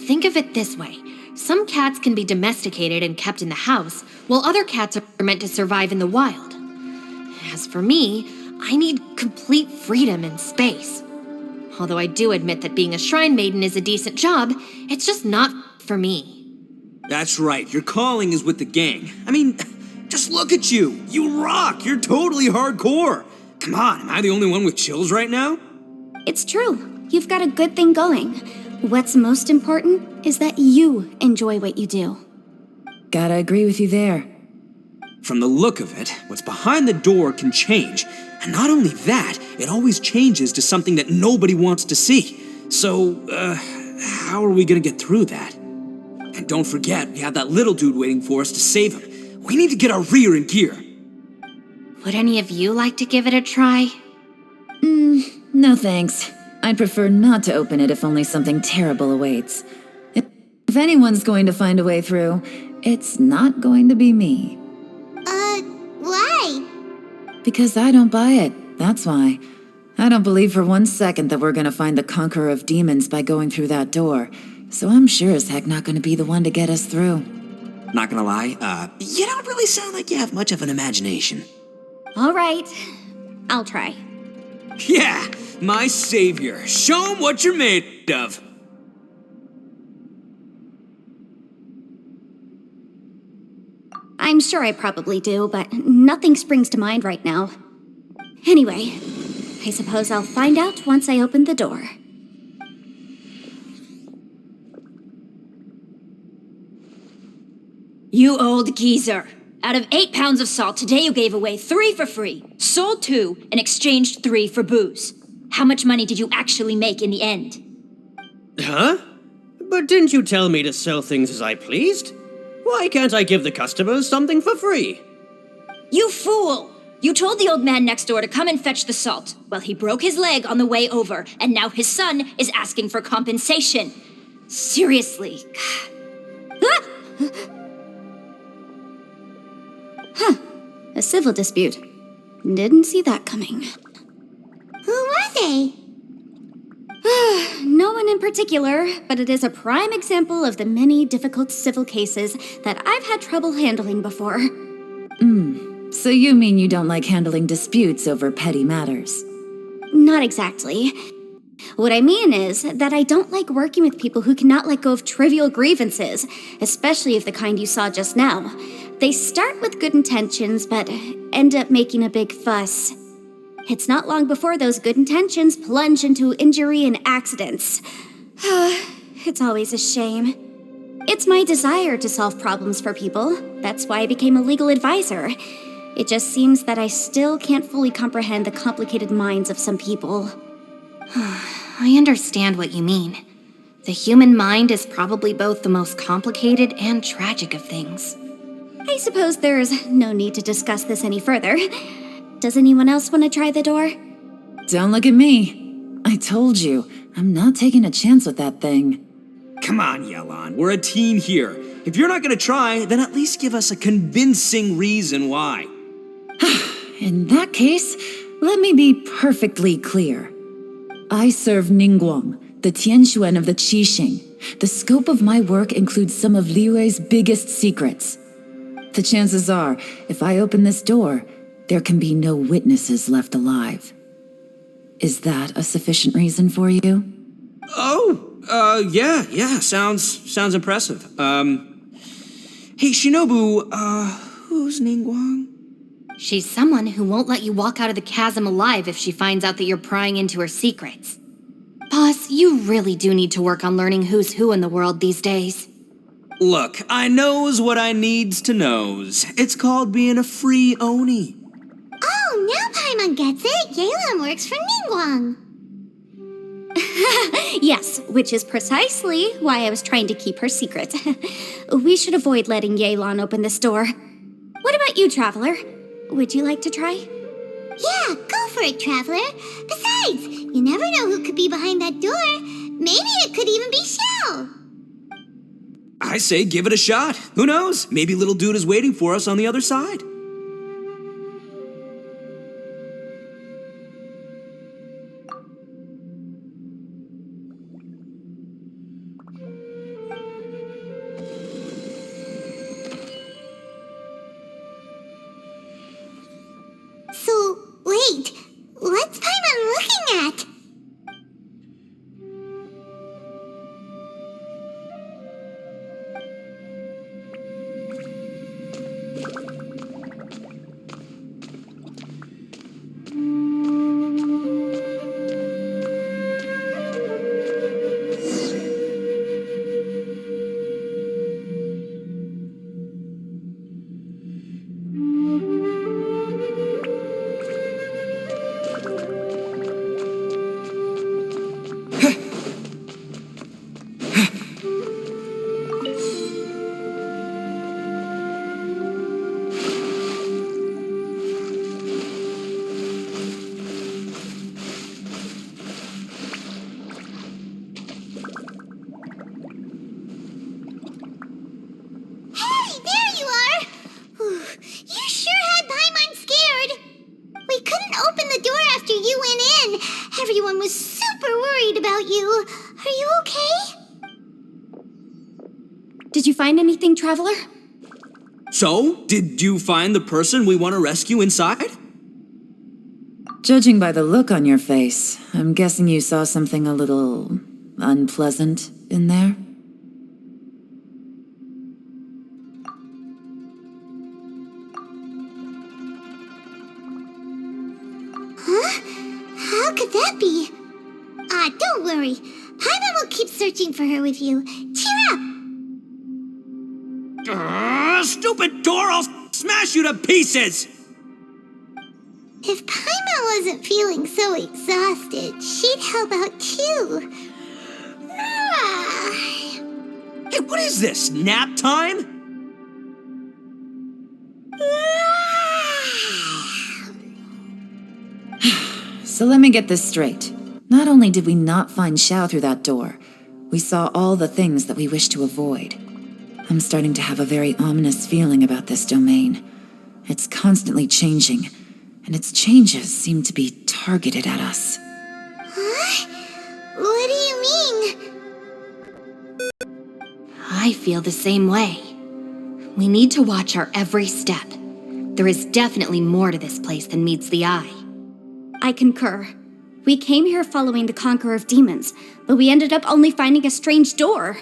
Think of it this way. Some cats can be domesticated and kept in the house, while other cats are meant to survive in the wild. As for me, I need complete freedom and space. Although I do admit that being a shrine maiden is a decent job, it's just not for me. That's right, your calling is with the gang. I mean, just look at you. You rock, you're totally hardcore. Come on, am I the only one with chills right now? It's true. You've got a good thing going. What's most important is that you enjoy what you do. Gotta agree with you there. From the look of it, what's behind the door can change. And not only that, it always changes to something that nobody wants to see. So, how are we gonna get through that? And don't forget, we have that little dude waiting for us to save him. We need to get our rear in gear. Would any of you like to give it a try? No thanks. I'd prefer not to open it if only something terrible awaits. If anyone's going to find a way through, it's not going to be me. Why? Because I don't buy it, that's why. I don't believe for 1 second that we're gonna find the conqueror of demons by going through that door. So I'm sure as heck not gonna be the one to get us through. Not gonna lie, you don't really sound like you have much of an imagination. All right, I'll try. Yeah, my savior. Show him what you're made of. I'm sure I probably do, but nothing springs to mind right now. Anyway, I suppose I'll find out once I open the door. You old geezer. Out of 8 pounds of salt, today you gave away 3 for free, sold 2, and exchanged 3 for booze. How much money did you actually make in the end? Huh? But didn't you tell me to sell things as I pleased? Why can't I give the customers something for free? You fool! You told the old man next door to come and fetch the salt. Well, he broke his leg on the way over, and now his son is asking for compensation. Seriously. A civil dispute. Didn't see that coming. Who were they? No one in particular, but it is a prime example of the many difficult civil cases that I've had trouble handling before. So you mean you don't like handling disputes over petty matters? Not exactly. What I mean is that I don't like working with people who cannot let go of trivial grievances, especially of the kind you saw just now. They start with good intentions, but end up making a big fuss. It's not long before those good intentions plunge into injury and accidents. It's always a shame. It's my desire to solve problems for people. That's why I became a legal advisor. It just seems that I still can't fully comprehend the complicated minds of some people. I understand what you mean. The human mind is probably both the most complicated and tragic of things. I suppose there's no need to discuss this any further. Does anyone else want to try the door? Don't look at me. I told you, I'm not taking a chance with that thing. Come on, Yelan, we're a team here. If you're not gonna try, then at least give us a convincing reason why. In that case, let me be perfectly clear. I serve Ningguang, the Tianxuan of the Qixing. The scope of my work includes some of Liyue's biggest secrets. The chances are, if I open this door, there can be no witnesses left alive. Is that a sufficient reason for you? Yeah, sounds impressive. Hey, Shinobu, who's Ningguang? She's someone who won't let you walk out of the chasm alive if she finds out that you're prying into her secrets. Boss, you really do need to work on learning who's who in the world these days. Look, I knows what I needs to knows. It's called being a free Oni. Oh, now Paimon gets it. Yelan works for Ningguang. Yes, which is precisely why I was trying to keep her secret. We should avoid letting Yelan open this door. What about you, Traveler? Would you like to try? Yeah, go for it, Traveler. Besides, you never know who could be behind that door. Maybe it could even be Xiao. I say give it a shot. Who knows? Maybe little dude is waiting for us on the other side. So, wait, what's Paimon looking at? Did you find anything, Traveler? So, did you find the person we want to rescue inside? Judging by the look on your face, I'm guessing you saw something a little unpleasant in there? Huh? How could that be? Don't worry. Paimon will keep searching for her with you. Cheer up! Stupid door! I'll smash you to pieces! If Paimon wasn't feeling so exhausted, she'd help out too. Hey, what is this? Nap time? So let me get this straight. Not only did we not find Xiao through that door, we saw all the things that we wish to avoid. I'm starting to have a very ominous feeling about this domain. It's constantly changing, and its changes seem to be targeted at us. Huh? What do you mean? I feel the same way. We need to watch our every step. There is definitely more to this place than meets the eye. I concur. We came here following the Conqueror of Demons, but we ended up only finding a strange door.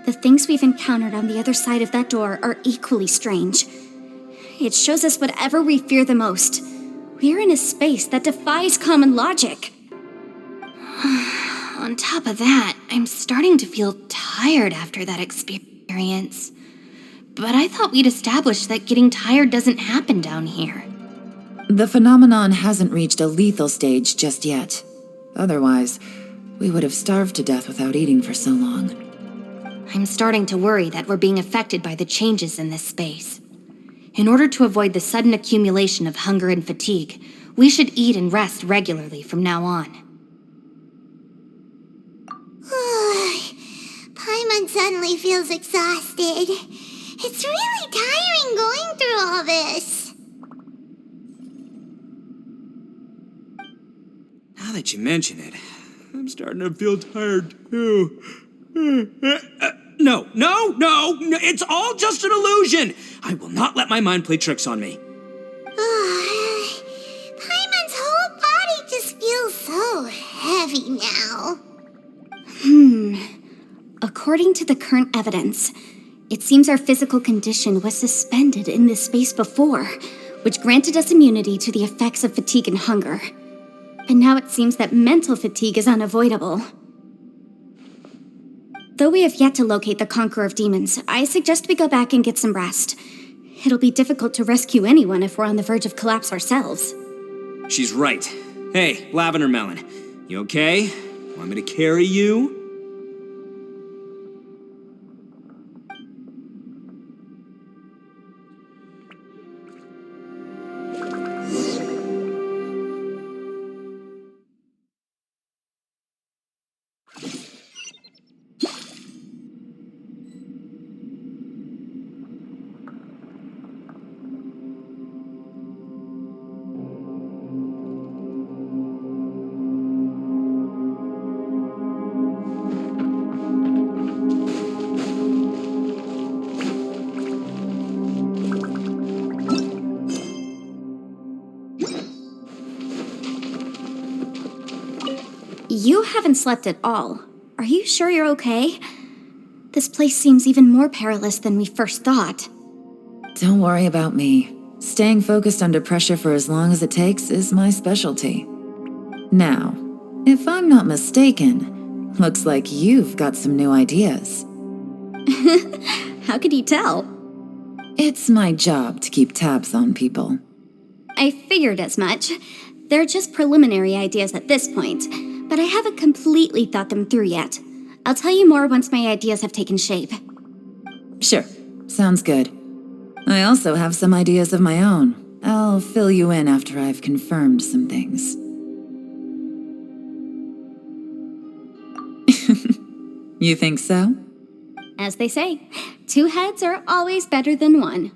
The things we've encountered on the other side of that door are equally strange. It shows us whatever we fear the most. We're in a space that defies common logic. On top of that, I'm starting to feel tired after that experience. But I thought we'd established that getting tired doesn't happen down here. The phenomenon hasn't reached a lethal stage just yet. Otherwise, we would have starved to death without eating for so long. I'm starting to worry that we're being affected by the changes in this space. In order to avoid the sudden accumulation of hunger and fatigue, we should eat and rest regularly from now on. Paimon suddenly feels exhausted. It's really tiring going through all this. Now that you mention it, I'm starting to feel tired too. No, it's all just an illusion! I will not let my mind play tricks on me. Paimon's whole body just feels so heavy now. According to the current evidence, it seems our physical condition was suspended in this space before, which granted us immunity to the effects of fatigue and hunger. But now it seems that mental fatigue is unavoidable. Though we have yet to locate the Conqueror of Demons, I suggest we go back and get some rest. It'll be difficult to rescue anyone if we're on the verge of collapse ourselves. She's right. Hey, Lavender Melon, you okay? Want me to carry you? You haven't slept at all. Are you sure you're okay? This place seems even more perilous than we first thought. Don't worry about me. Staying focused under pressure for as long as it takes is my specialty. Now, if I'm not mistaken, looks like you've got some new ideas. How could you tell? It's my job to keep tabs on people. I figured as much. They're just preliminary ideas at this point, but I haven't completely thought them through yet. I'll tell you more once my ideas have taken shape. Sure, sounds good. I also have some ideas of my own. I'll fill you in after I've confirmed some things. You think so? As they say, 2 heads are always better than 1.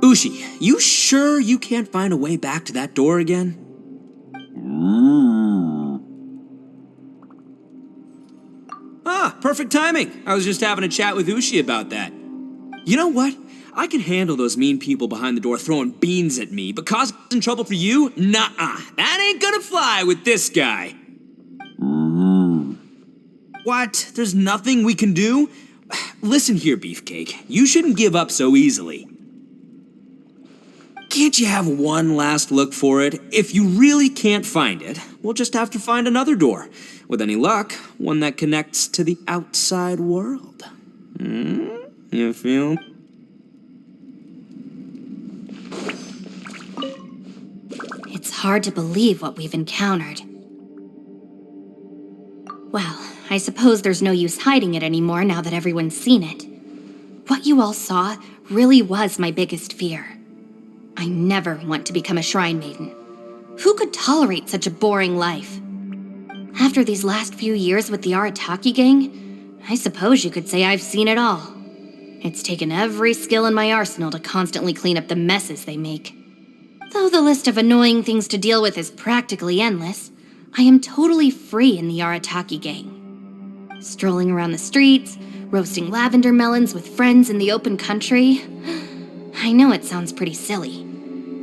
Ushi, you sure you can't find a way back to that door again? Ah, perfect timing. I was just having a chat with Ushi about that. You know what? I can handle those mean people behind the door throwing beans at me, but causing trouble for you? Nuh-uh. That ain't gonna fly with this guy. What? There's nothing we can do? Listen here, Beefcake. You shouldn't give up so easily. Can't you have one last look for it? If you really can't find it, we'll just have to find another door. With any luck, one that connects to the outside world. You feel? It's hard to believe what we've encountered. Well, I suppose there's no use hiding it anymore now that everyone's seen it. What you all saw really was my biggest fear. I never want to become a shrine maiden. Who could tolerate such a boring life? After these last few years with the Arataki gang, I suppose you could say I've seen it all. It's taken every skill in my arsenal to constantly clean up the messes they make. Though the list of annoying things to deal with is practically endless, I am totally free in the Arataki gang. Strolling around the streets, roasting lavender melons with friends in the open country. I know it sounds pretty silly,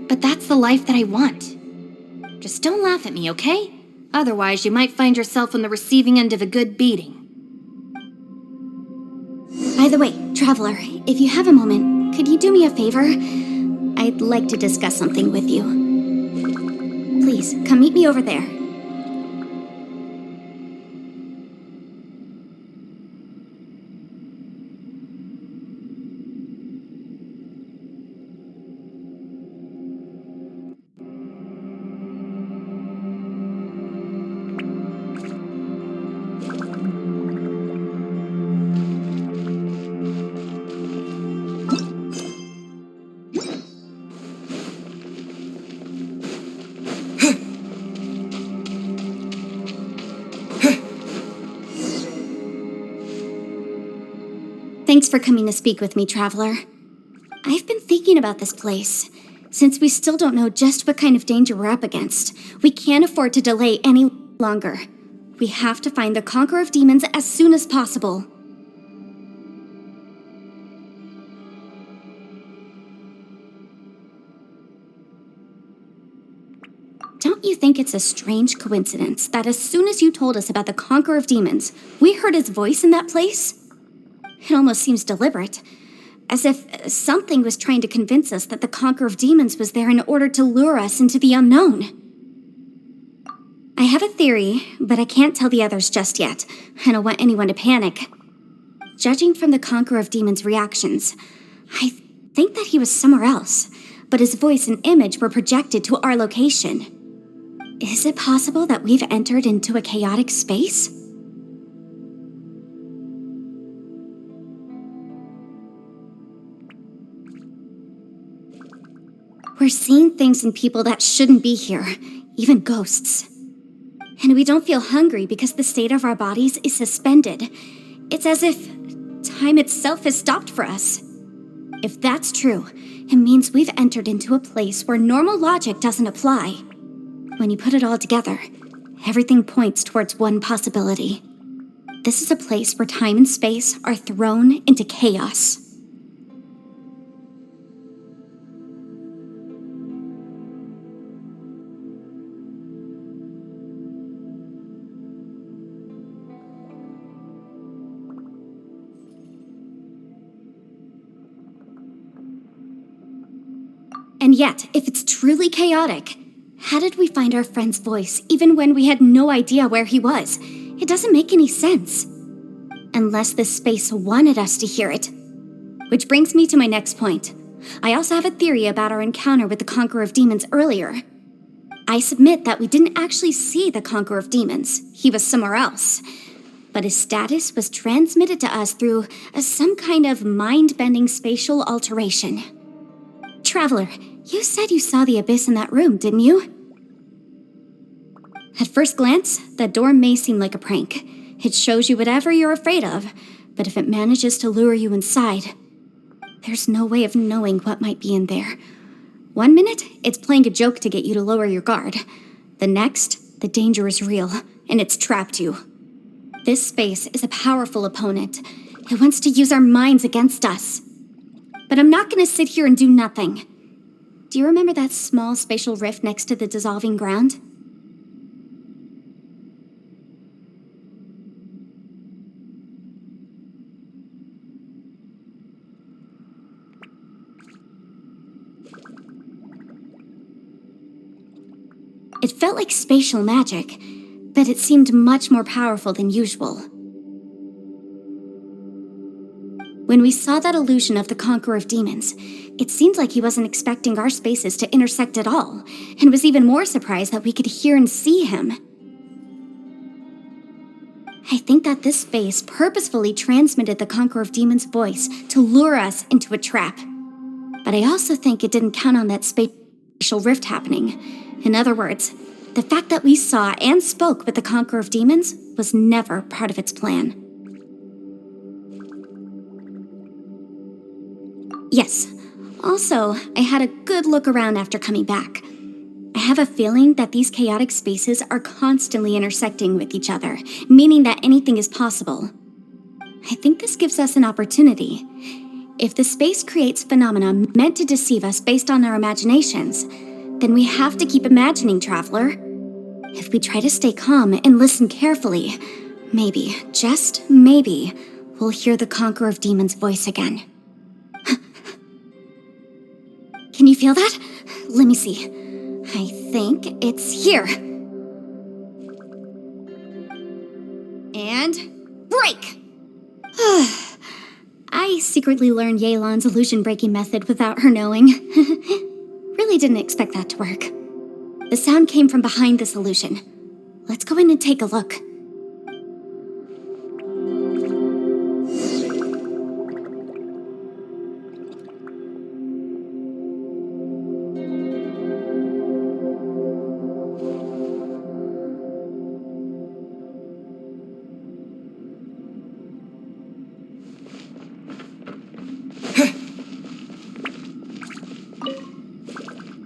but that's the life that I want. Just don't laugh at me, okay? Otherwise, you might find yourself on the receiving end of a good beating. By the way, Traveler, if you have a moment, could you do me a favor? I'd like to discuss something with you. Please, come meet me over there. Thanks for coming to speak with me, Traveler. I've been thinking about this place. Since we still don't know just what kind of danger we're up against, we can't afford to delay any longer. We have to find the Conqueror of Demons as soon as possible. Don't you think it's a strange coincidence that as soon as you told us about the Conqueror of Demons, we heard his voice in that place? It almost seems deliberate, as if something was trying to convince us that the Conqueror of Demons was there in order to lure us into the unknown. I have a theory, but I can't tell the others just yet. I don't want anyone to panic. Judging from the Conqueror of Demons' reactions, I think that he was somewhere else, but his voice and image were projected to our location. Is it possible that we've entered into a chaotic space? We're seeing things in people that shouldn't be here, even ghosts. And we don't feel hungry because the state of our bodies is suspended. It's as if time itself has stopped for us. If that's true, it means we've entered into a place where normal logic doesn't apply. When you put it all together, everything points towards one possibility. This is a place where time and space are thrown into chaos. And yet, if it's truly chaotic, how did we find our friend's voice even when we had no idea where he was? It doesn't make any sense. Unless this space wanted us to hear it. Which brings me to my next point. I also have a theory about our encounter with the Conqueror of Demons earlier. I submit that we didn't actually see the Conqueror of Demons. He was somewhere else. But his status was transmitted to us through some kind of mind-bending spatial alteration. Traveler, you said you saw the abyss in that room, didn't you? At first glance, the door may seem like a prank. It shows you whatever you're afraid of, but if it manages to lure you inside, There's no way of knowing what might be in there. One minute, it's playing a joke to get you to lower your guard. The next, the danger is real, and it's trapped you. This space is a powerful opponent. It wants to use our minds against us. But I'm not gonna sit here and do nothing. Do you remember that small spatial rift next to the dissolving ground? It felt like spatial magic, but it seemed much more powerful than usual. When we saw that illusion of the Conqueror of Demons, it seemed like he wasn't expecting our spaces to intersect at all, and was even more surprised that we could hear and see him. I think that this space purposefully transmitted the Conqueror of Demons' voice to lure us into a trap. But I also think it didn't count on that spatial rift happening. In other words, the fact that we saw and spoke with the Conqueror of Demons was never part of its plan. Yes. Also, I had a good look around after coming back. I have a feeling that these chaotic spaces are constantly intersecting with each other, meaning that anything is possible. I think this gives us an opportunity. If the space creates phenomena meant to deceive us based on our imaginations, then we have to keep imagining, Traveler. If we try to stay calm and listen carefully, maybe, just maybe, we'll hear the Conqueror of Demons' voice again. Can you feel that? Let me see. I think it's here. And break! I secretly learned Yelan's illusion-breaking method without her knowing. Really didn't expect that to work. The sound came from behind this illusion. Let's go in and take a look.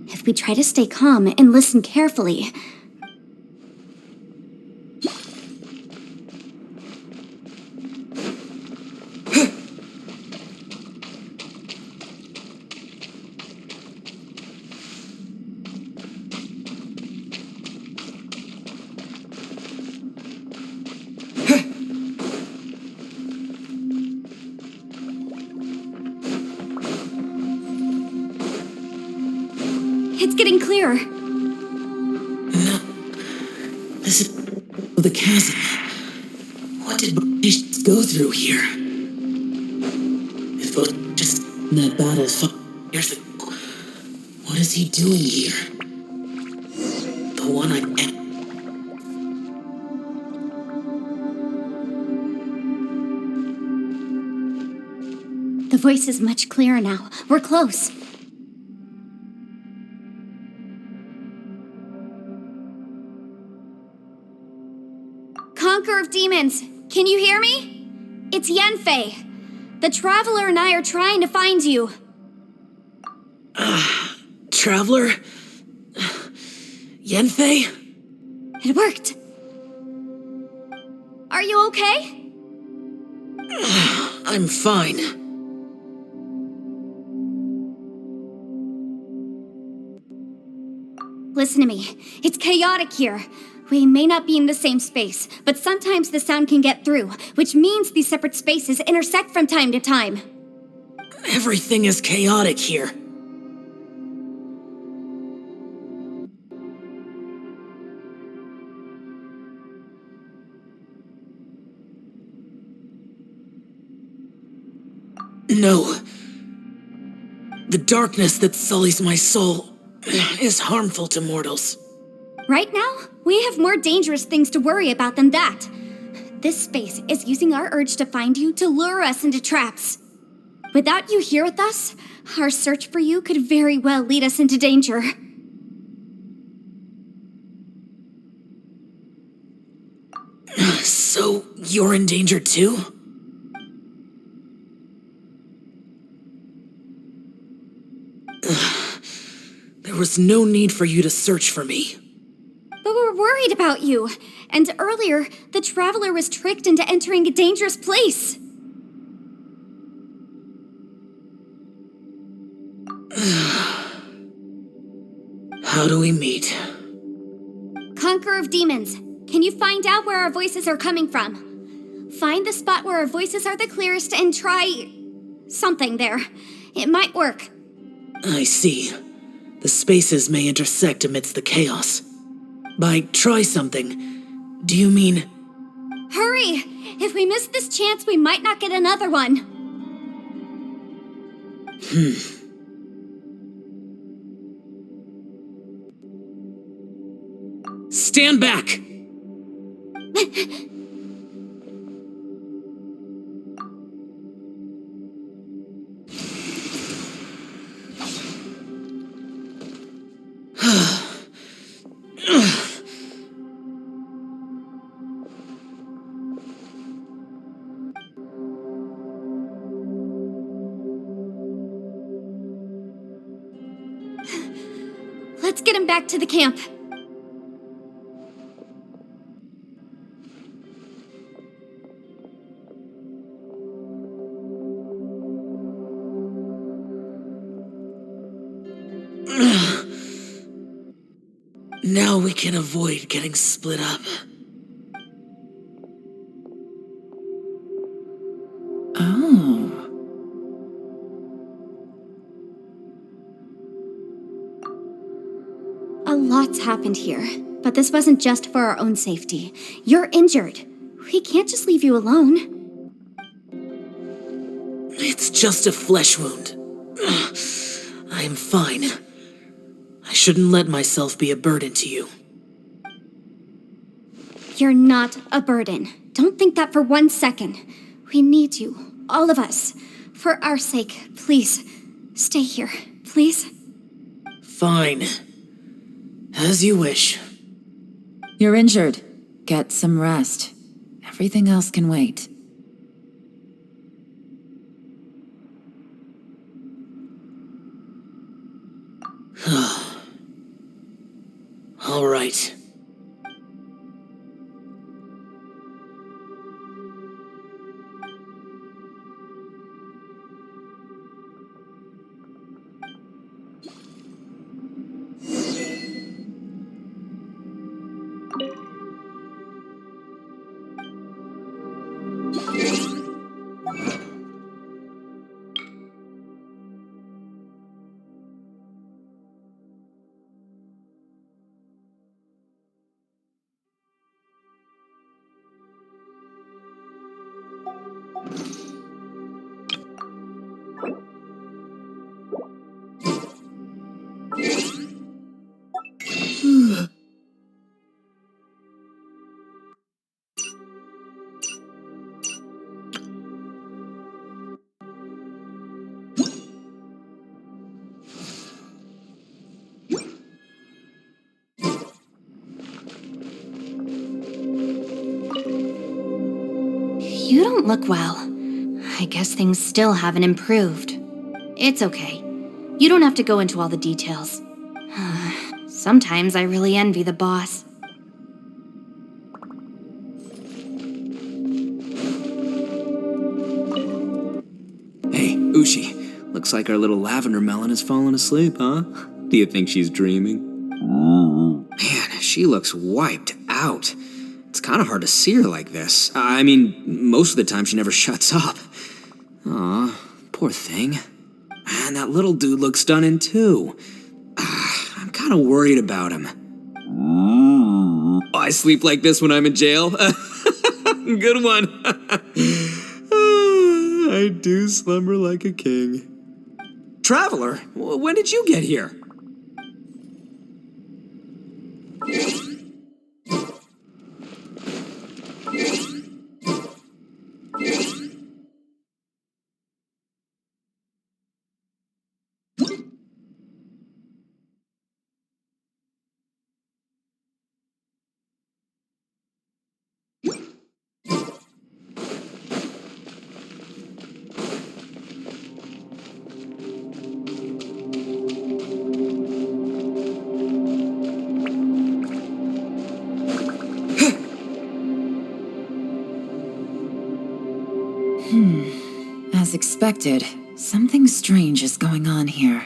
If we try to stay calm and listen carefully, it's getting clearer. No. This is the chasm. What did British go through here? If it was just that bad as fuck years ago, what is he doing here? The one I met. The voice is much clearer now. We're close. Conqueror of Demons, can you hear me? It's Yenfei. The Traveler and I are trying to find you. Traveler? Yenfei? It worked. Are you okay? I'm fine. Listen to me. It's chaotic here. We may not be in the same space, but sometimes the sound can get through, which means these separate spaces intersect from time to time. Everything is chaotic here. No. The darkness that sullies my soul is harmful to mortals. Right now, we have more dangerous things to worry about than that. This space is using our urge to find you to lure us into traps. Without you here with us, our search for you could very well lead us into danger. So, you're in danger too? There was no need for you to search for me. But we're worried about you. And earlier, the Traveler was tricked into entering a dangerous place. How do we meet? Conqueror of Demons, can you find out where our voices are coming from? Find the spot where our voices are the clearest and try... something there. It might work. I see. The spaces may intersect amidst the chaos. By try something, do you mean... Hurry! If we miss this chance, we might not get another one. Stand back! Let's get him back to the camp. Now we can avoid getting split up. Oh. A lot's happened here, but this wasn't just for our own safety. You're injured. We can't just leave you alone. It's just a flesh wound. I am fine. I shouldn't let myself be a burden to you. You're not a burden. Don't think that for 1 second. We need you, all of us. For our sake, please, stay here, please. Fine. As you wish. You're injured. Get some rest. Everything else can wait. All right. You don't look well. I guess things still haven't improved. It's okay. You don't have to go into all the details. Sometimes I really envy the boss. Hey, Ushi. Looks like our little lavender melon has fallen asleep, huh? Do you think she's dreaming? Man, she looks wiped out. It's kind of hard to see her like this. I mean, most of the time she never shuts up. Aw, poor thing. Man, that little dude looks stunning too. I'm kind of worried about him. Oh, I sleep like this when I'm in jail. Good one. I do slumber like a king. Traveler, when did you get here? expected, something strange is going on here.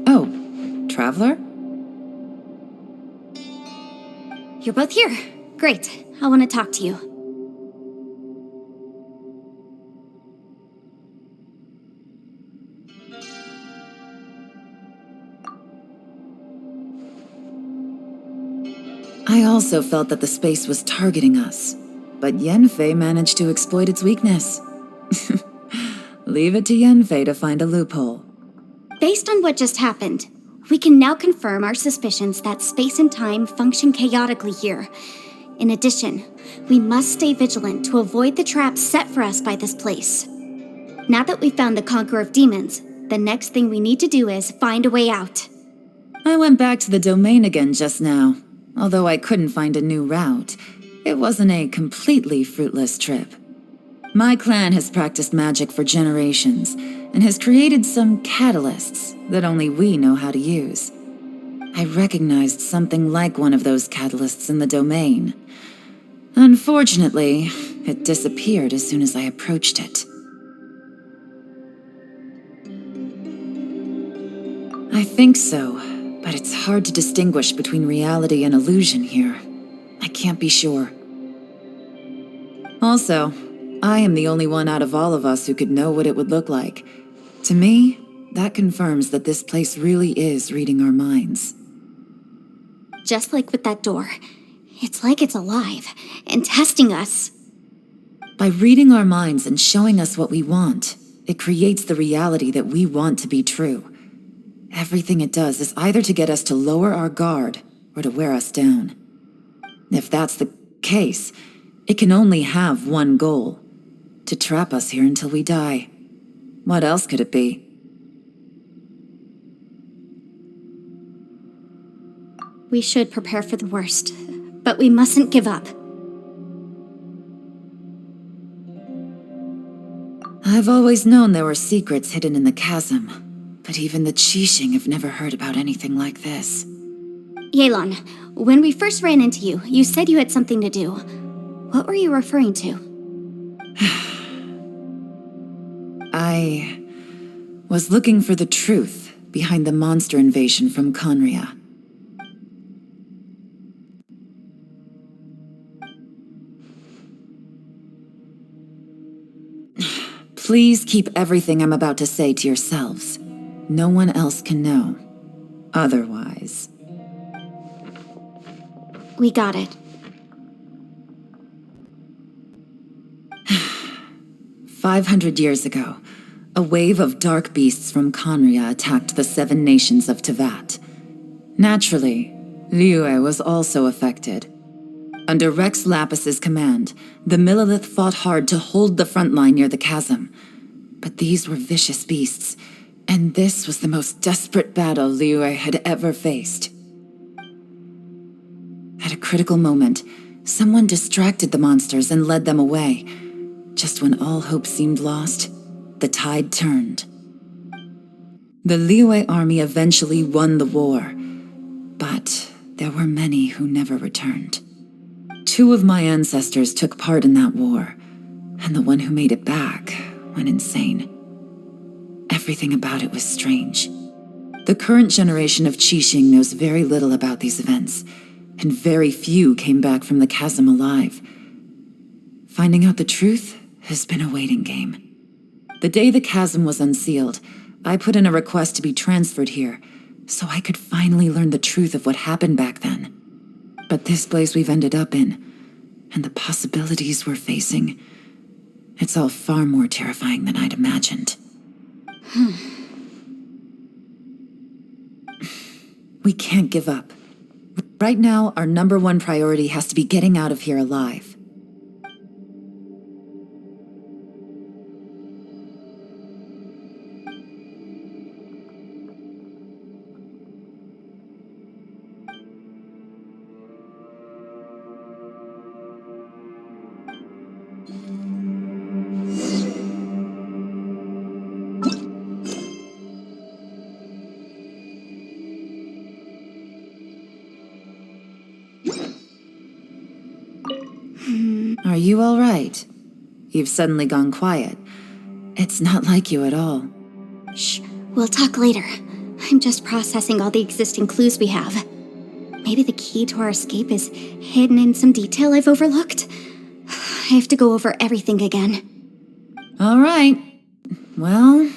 Oh, Traveler? You're both here. Great. I want to talk to you. I also felt that the space was targeting us, but Yenfei managed to exploit its weakness. Leave it to Yenfei to find a loophole. Based on what just happened, we can now confirm our suspicions that space and time function chaotically here. In addition, we must stay vigilant to avoid the traps set for us by this place. Now that we've found the Conqueror of Demons, the next thing we need to do is find a way out. I went back to the domain again just now. Although I couldn't find a new route, it wasn't a completely fruitless trip. My clan has practiced magic for generations, and has created some catalysts that only we know how to use. I recognized something like one of those catalysts in the domain. Unfortunately, it disappeared as soon as I approached it. I think so, but it's hard to distinguish between reality and illusion here. I can't be sure. Also, I am the only one out of all of us who could know what it would look like. To me, that confirms that this place really is reading our minds. Just like with that door. It's like it's alive and testing us. By reading our minds and showing us what we want, it creates the reality that we want to be true. Everything it does is either to get us to lower our guard or to wear us down. If that's the case, it can only have one goal: to trap us here until we die. What else could it be? We should prepare for the worst, but we mustn't give up. I've always known there were secrets hidden in the chasm. But even the Qixing have never heard about anything like this. Yelan, when we first ran into you, you said you had something to do. What were you referring to? I was looking for the truth behind the monster invasion from Conria. Please keep everything I'm about to say to yourselves. No one else can know. Otherwise. We got it. 500 years ago, a wave of dark beasts from Conria attacked the 7 nations of Tevat. Naturally, Liyue was also affected. Under Rex Lapis's command, the Millelith fought hard to hold the front line near the chasm. But these were vicious beasts, and this was the most desperate battle Liyue had ever faced. At a critical moment, someone distracted the monsters and led them away. Just when all hope seemed lost, the tide turned. The Liyue army eventually won the war, but there were many who never returned. 2 of my ancestors took part in that war, and the one who made it back went insane. Everything about it was strange. The current generation of Qixing knows very little about these events, and very few came back from the chasm alive. Finding out the truth has been a waiting game. The day the chasm was unsealed, I put in a request to be transferred here, so I could finally learn the truth of what happened back then. But this place we've ended up in, and the possibilities we're facing, it's all far more terrifying than I'd imagined. We can't give up. Right now, our #1 priority has to be getting out of here alive. Are you all right? You've suddenly gone quiet. It's not like you at all. Shh, we'll talk later. I'm just processing all the existing clues we have. Maybe the key to our escape is hidden in some detail I've overlooked. I have to go over everything again. All right. Well...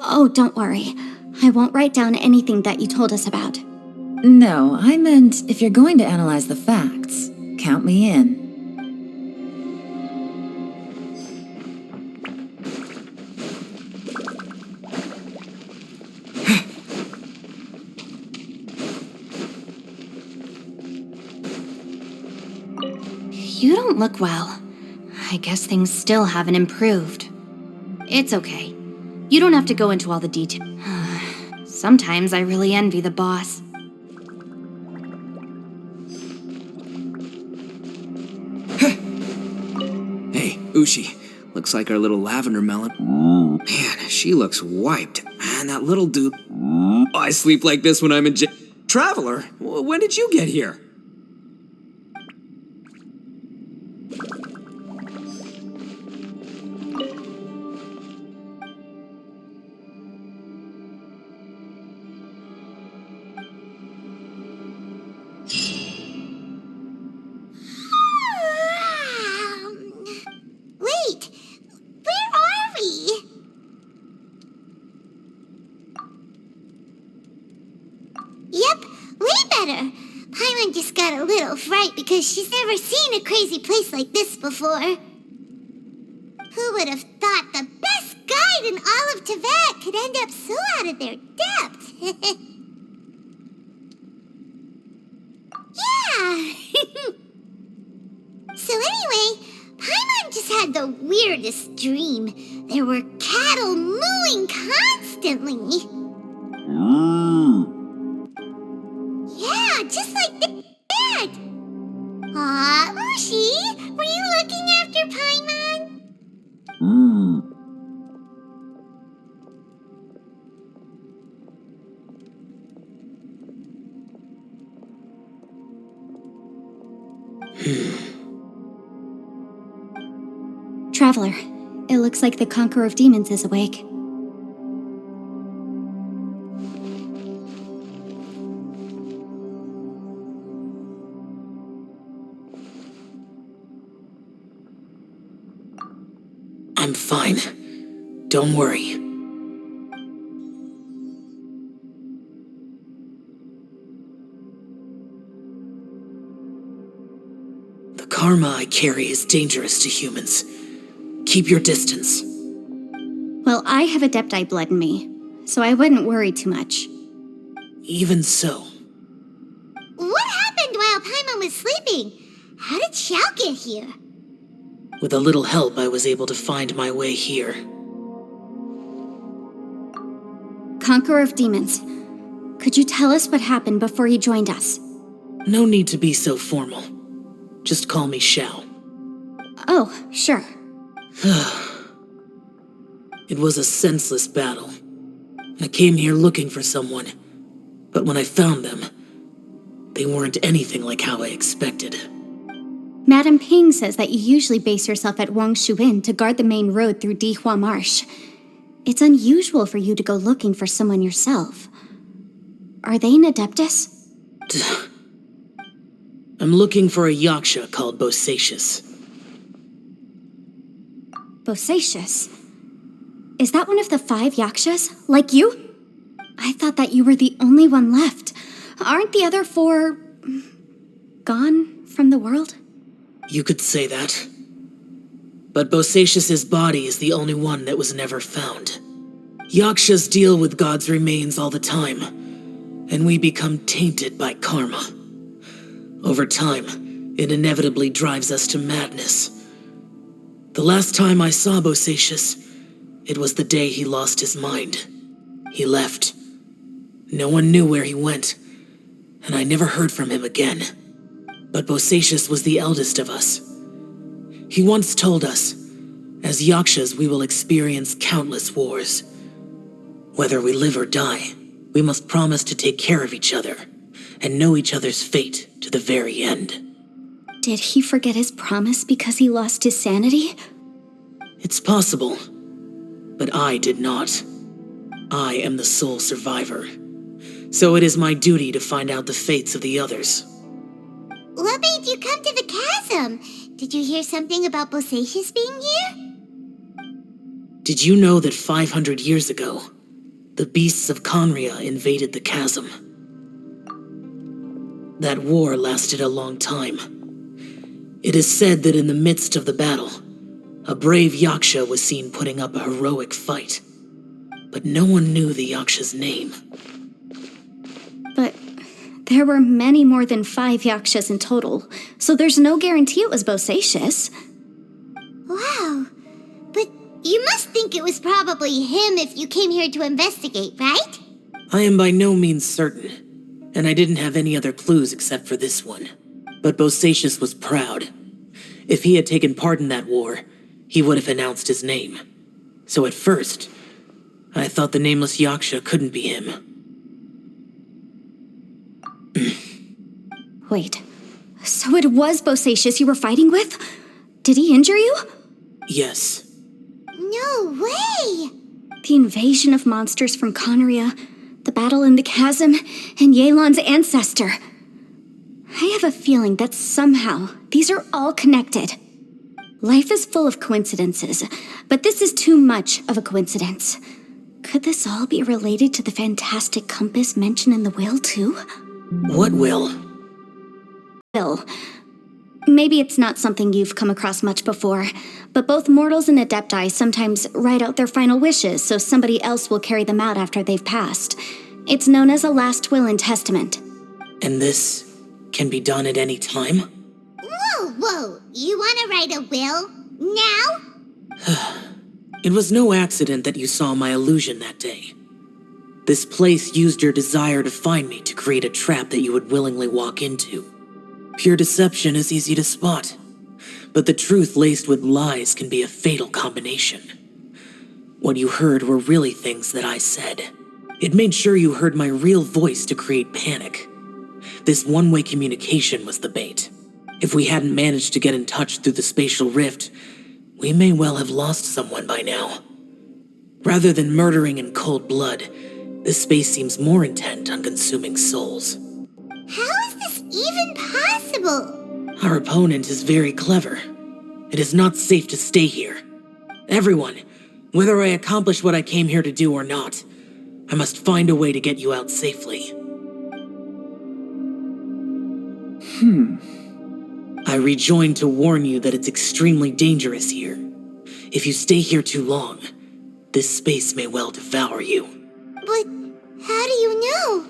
Oh, don't worry. I won't write down anything that you told us about. No, I meant if you're going to analyze the facts, count me in. You don't look well. I guess things still haven't improved. It's okay. You don't have to go into all the details. Sometimes I really envy the boss. Hey, Ushi. Looks like our little lavender melon. Man, she looks wiped. Man, that little dude. I sleep like this when I'm in jail. Traveler, when did you get here? Wait, where are we? Yep, way better. Paimon just got a little fright because she's never seen a crazy place like this before. Who would have thought the best guide in all of Tibet could end up so out of their depth? Yeah! So anyway, Paimon just had the weirdest dream. There were cattle mooing constantly. Yeah, just like that. Aw, Ushi, were you looking after Paimon? Traveler, it looks like the Conqueror of Demons is awake. I'm fine. Don't worry. The karma I carry is dangerous to humans. Keep your distance. Well, I have Adepti blood in me, so I wouldn't worry too much. Even so, What happened while Paimon was sleeping? How did Xiao get here? with a little help, I was able to find my way here. Conqueror of Demons, could you tell us what happened before you joined us? No need to be so formal. Just call me Xiao. Oh, sure. It was a senseless battle. I came here looking for someone, but when I found them, they weren't anything like how I expected. Madame Ping says that you usually base yourself at Wangshu Inn to guard the main road through Dihua Marsh. It's unusual for you to go looking for someone yourself. Are they an Adeptus? I'm looking for a yaksha called Bosacius. Bosacius? Is that one of the 5 yakshas, like you? I thought that you were the only one left. Aren't the other 4... gone from the world? You could say that. But Bosacius's body is the only one that was never found. Yakshas deal with God's remains all the time, and we become tainted by karma. Over time, it inevitably drives us to madness. The last time I saw Bosacius, it was the day he lost his mind. He left. No one knew where he went, and I never heard from him again. But Bosacius was the eldest of us. He once told us, as yakshas we will experience countless wars. Whether we live or die, we must promise to take care of each other, and know each other's fate to the very end. Did he forget his promise because he lost his sanity? It's possible, but I did not. I am the sole survivor. So it is my duty to find out the fates of the others. What made you come to the chasm? Did you hear something about Bosacius being here? Did you know that 500 years ago, the beasts of Conria invaded the chasm? That war lasted a long time. It is said that in the midst of the battle, a brave Yaksha was seen putting up a heroic fight. But no one knew the Yaksha's name. But there were many more than 5 Yakshas in total, so there's no guarantee it was Bosacius. Wow. But you must think it was probably him if you came here to investigate, right? I am by no means certain, and I didn't have any other clues except for this one. But Bosacius was proud. If he had taken part in that war, he would have announced his name. So at first, I thought the nameless Yaksha couldn't be him. Wait, so it was Bosacius you were fighting with? Did he injure you? Yes. No way! The invasion of monsters from Conria, the battle in the chasm, and Yelan's ancestor. I have a feeling that somehow these are all connected. Life is full of coincidences, but this is too much of a coincidence. Could this all be related to the fantastic compass mentioned in the will, too? What will? Will. Maybe it's not something you've come across much before, but both mortals and adepti sometimes write out their final wishes so somebody else will carry them out after they've passed. It's known as a last will and testament. And this can be done at any time? Whoa. You want to write a will? Now? It was no accident that you saw my illusion that day. This place used your desire to find me to create a trap that you would willingly walk into. Pure deception is easy to spot, but the truth laced with lies can be a fatal combination. What you heard were really things that I said. It made sure you heard my real voice to create panic. This one-way communication was the bait. If we hadn't managed to get in touch through the spatial rift, we may well have lost someone by now. Rather than murdering in cold blood, this space seems more intent on consuming souls. How is this even possible? Our opponent is very clever. It is not safe to stay here. Everyone, whether I accomplish what I came here to do or not, I must find a way to get you out safely. I rejoined to warn you that it's extremely dangerous here. If you stay here too long, this space may well devour you. But how do you know?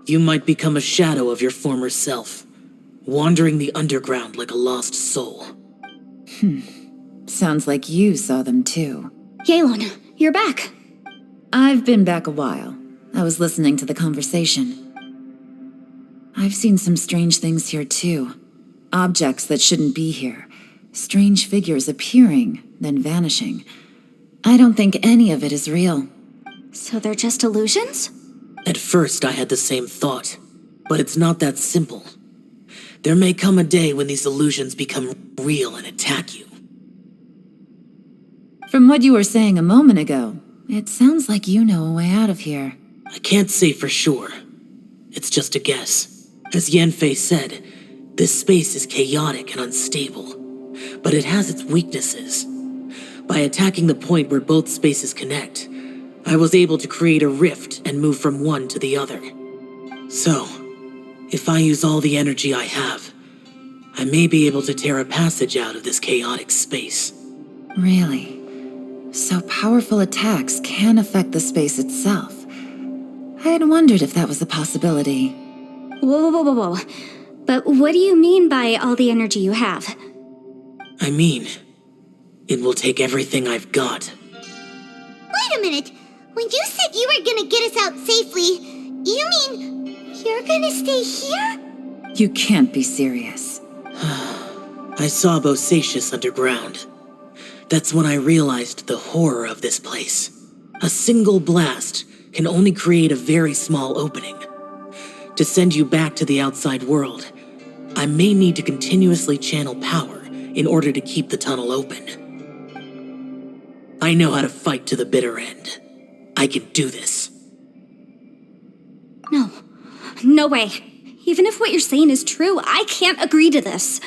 You might become a shadow of your former self, wandering the underground like a lost soul. Sounds like you saw them too. Yelan, you're back. I've been back a while. I was listening to the conversation. I've seen some strange things here too. Objects that shouldn't be here. Strange figures appearing, then vanishing. I don't think any of it is real. So they're just illusions? At first, I had the same thought, but it's not that simple. There may come a day when these illusions become real and attack you. From what you were saying a moment ago, it sounds like you know a way out of here. I can't say for sure. It's just a guess. As Yanfei said, this space is chaotic and unstable, but it has its weaknesses. By attacking the point where both spaces connect, I was able to create a rift and move from one to the other. So, if I use all the energy I have, I may be able to tear a passage out of this chaotic space. Really? So powerful attacks can affect the space itself. I had wondered if that was a possibility. Whoa. But what do you mean by all the energy you have? I mean, it will take everything I've got. Wait a minute. When you said you were gonna get us out safely, you mean you're gonna stay here? You can't be serious. I saw Bosacius underground. That's when I realized the horror of this place. A single blast can only create a very small opening. To send you back to the outside world, I may need to continuously channel power in order to keep the tunnel open. I know how to fight to the bitter end. I can do this. No. No way. Even if what you're saying is true, I can't agree to this.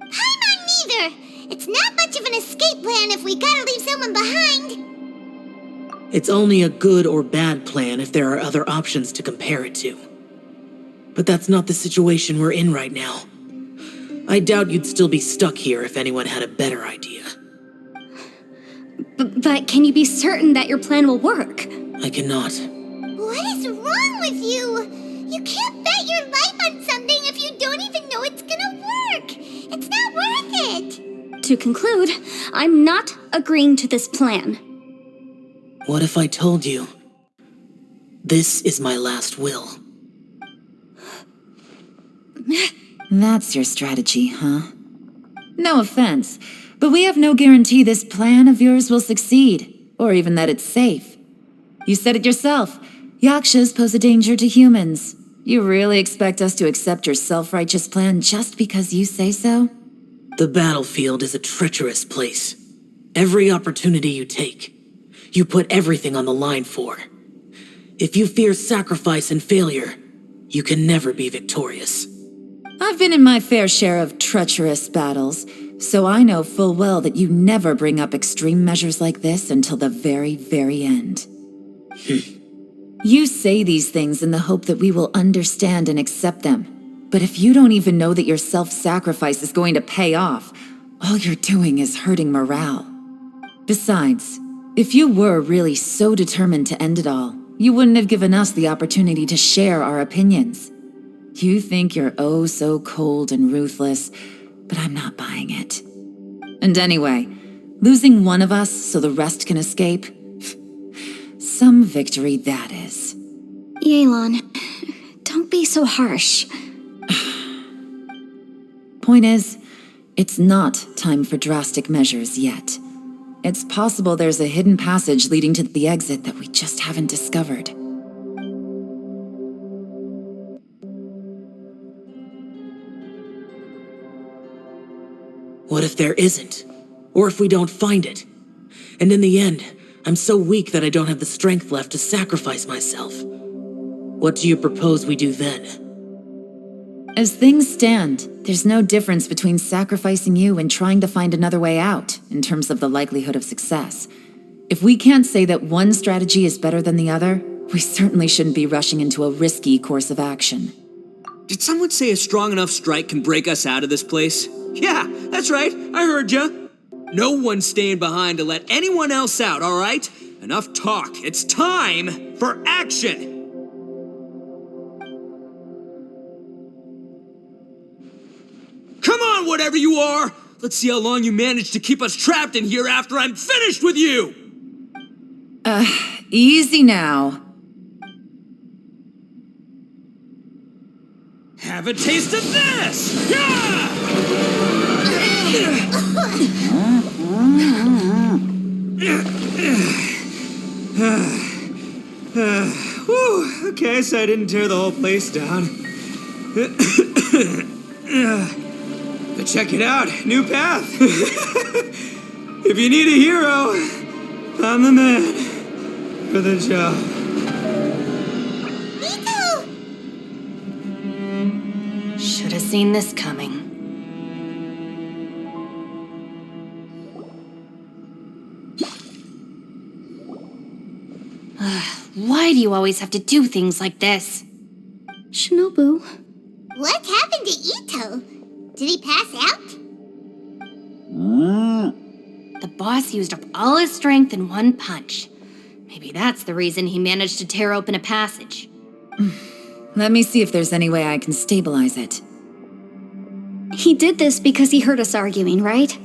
I'm on neither. It's not much of an escape plan if we gotta leave someone behind. It's only a good or bad plan if there are other options to compare it to. But that's not the situation we're in right now. I doubt you'd still be stuck here if anyone had a better idea. But can you be certain that your plan will work? I cannot. What is wrong with you? You can't bet your life on something if you don't even know it's gonna work. It's not worth it. To conclude, I'm not agreeing to this plan. What if I told you? This is my last will. That's your strategy, huh? No offense, but we have no guarantee this plan of yours will succeed, or even that it's safe. You said it yourself. Yakshas pose a danger to humans. You really expect us to accept your self-righteous plan just because you say so? The battlefield is a treacherous place. Every opportunity you take, you put everything on the line for. If you fear sacrifice and failure, you can never be victorious. I've been in my fair share of treacherous battles, so I know full well that you never bring up extreme measures like this until the very, very end. You say these things in the hope that we will understand and accept them. But if you don't even know that your self-sacrifice is going to pay off, all you're doing is hurting morale. Besides, if you were really so determined to end it all, you wouldn't have given us the opportunity to share our opinions. You think you're oh so cold and ruthless, but I'm not buying it. And anyway, losing one of us so the rest can escape? Some victory that is. Yelan, don't be so harsh. Point is, it's not time for drastic measures yet. It's possible there's a hidden passage leading to the exit that we just haven't discovered. What if there isn't? Or if we don't find it? And in the end, I'm so weak that I don't have the strength left to sacrifice myself. What do you propose we do then? As things stand, there's no difference between sacrificing you and trying to find another way out, in terms of the likelihood of success. If we can't say that one strategy is better than the other, we certainly shouldn't be rushing into a risky course of action. Did someone say a strong enough strike can break us out of this place? Yeah, that's right. I heard ya. No one's staying behind to let anyone else out, all right? Enough talk. It's time for action! Come on, whatever you are! Let's see how long you manage to keep us trapped in here after I'm finished with you! Easy now. Have a taste of this! Yeah! Whew, okay, so I didn't tear the whole place down. But check it out, new path. If you need a hero, I'm the man for the job. Should have seen this coming. Why do you always have to do things like this? Shinobu. What happened to Ito? Did he pass out? The boss used up all his strength in one punch. Maybe that's the reason he managed to tear open a passage. Let me see if there's any way I can stabilize it. He did this because he heard us arguing, right?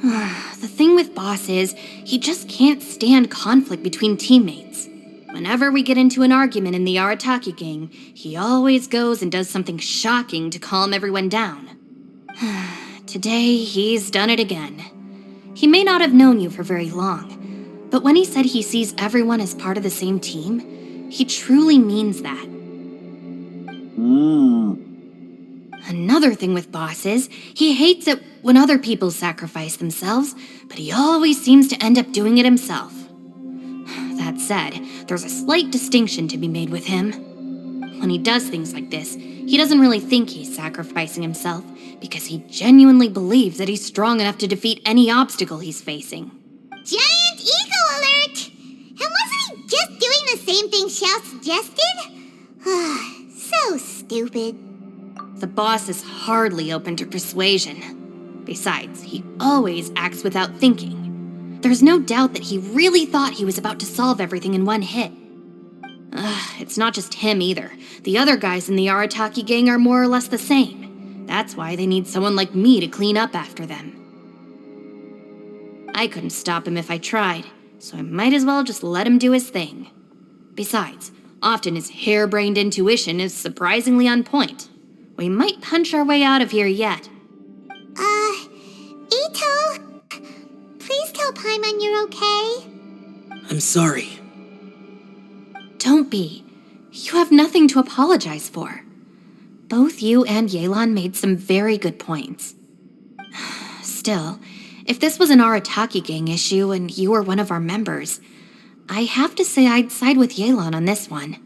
The thing with Boss is, he just can't stand conflict between teammates. Whenever we get into an argument in the Arataki gang, he always goes and does something shocking to calm everyone down. Today, he's done it again. He may not have known you for very long, but when he said he sees everyone as part of the same team, he truly means that. Another thing with Boss is, he hates it when other people sacrifice themselves, but he always seems to end up doing it himself. That said, there's a slight distinction to be made with him. When he does things like this, he doesn't really think he's sacrificing himself, because he genuinely believes that he's strong enough to defeat any obstacle he's facing. Giant ego alert! And wasn't he just doing the same thing Xiao suggested? So stupid. The boss is hardly open to persuasion. Besides, he always acts without thinking. There's no doubt that he really thought he was about to solve everything in one hit. It's not just him either. The other guys in the Arataki gang are more or less the same. That's why they need someone like me to clean up after them. I couldn't stop him if I tried, so I might as well just let him do his thing. Besides, often his harebrained intuition is surprisingly on point. We might punch our way out of here yet. Ito, please tell Paimon you're okay. I'm sorry. Don't be. You have nothing to apologize for. Both you and Yelan made some very good points. Still, if this was an Arataki gang issue and you were one of our members, I have to say I'd side with Yelan on this one.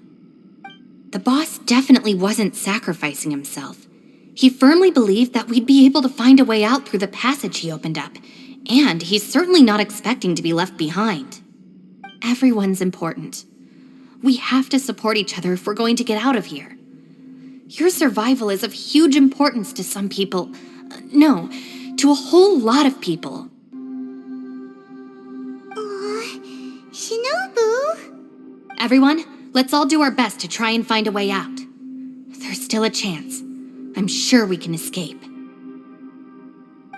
The boss definitely wasn't sacrificing himself. He firmly believed that we'd be able to find a way out through the passage he opened up, and he's certainly not expecting to be left behind. Everyone's important. We have to support each other if we're going to get out of here. Your survival is of huge importance to some people. No, to a whole lot of people. Shinobu? Everyone, let's all do our best to try and find a way out. There's still a chance. I'm sure we can escape.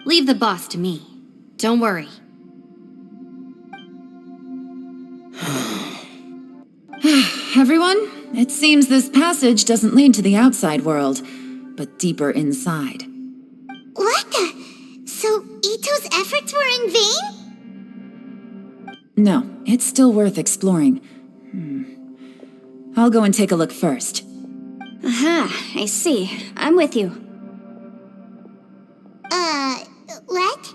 Leave the boss to me. Don't worry. Everyone, it seems this passage doesn't lead to the outside world, but deeper inside. What the? So Ito's efforts were in vain? No, it's still worth exploring. I'll go and take a look first. Aha, I see. I'm with you. What?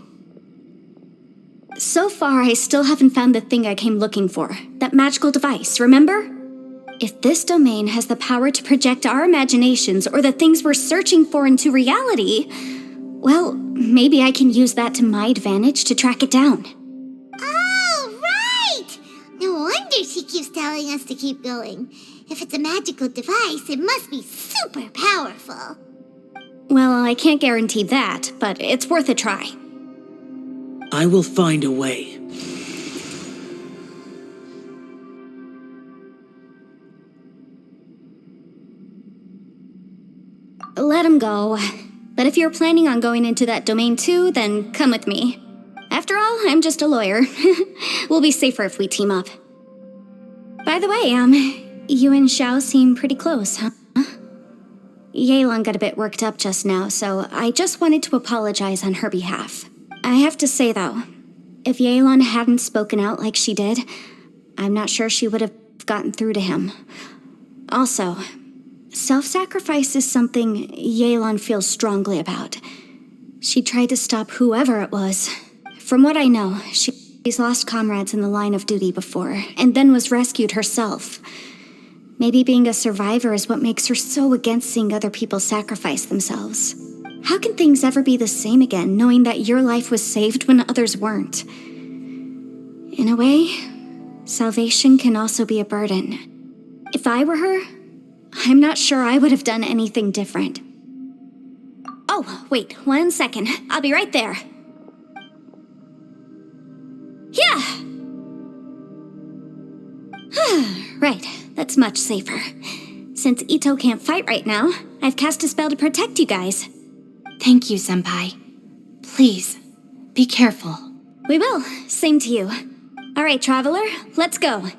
So far, I still haven't found the thing I came looking for. That magical device, remember? If this domain has the power to project our imaginations or the things we're searching for into reality, well, maybe I can use that to my advantage to track it down. Oh, right! No wonder she keeps telling us to keep going. If it's a magical device, it must be super powerful. Well, I can't guarantee that, but it's worth a try. I will find a way. Let him go. But if you're planning on going into that domain too, then come with me. After all, I'm just a lawyer. We'll be safer if we team up. By the way, you and Xiao seem pretty close, huh? Yelan got a bit worked up just now, so I just wanted to apologize on her behalf. I have to say, though, if Yelan hadn't spoken out like she did, I'm not sure she would have gotten through to him. Also, self-sacrifice is something Yelan feels strongly about. She tried to stop whoever it was. From what I know, she's lost comrades in the line of duty before, and then was rescued herself. Maybe being a survivor is what makes her so against seeing other people sacrifice themselves. How can things ever be the same again, knowing that your life was saved when others weren't? In a way, salvation can also be a burden. If I were her, I'm not sure I would have done anything different. Oh, wait, 1 second. I'll be right there. Yeah! Right, that's much safer. Since Ito can't fight right now, I've cast a spell to protect you guys. Thank you, Senpai. Please, be careful. We will. Same to you. All right, Traveler, let's go.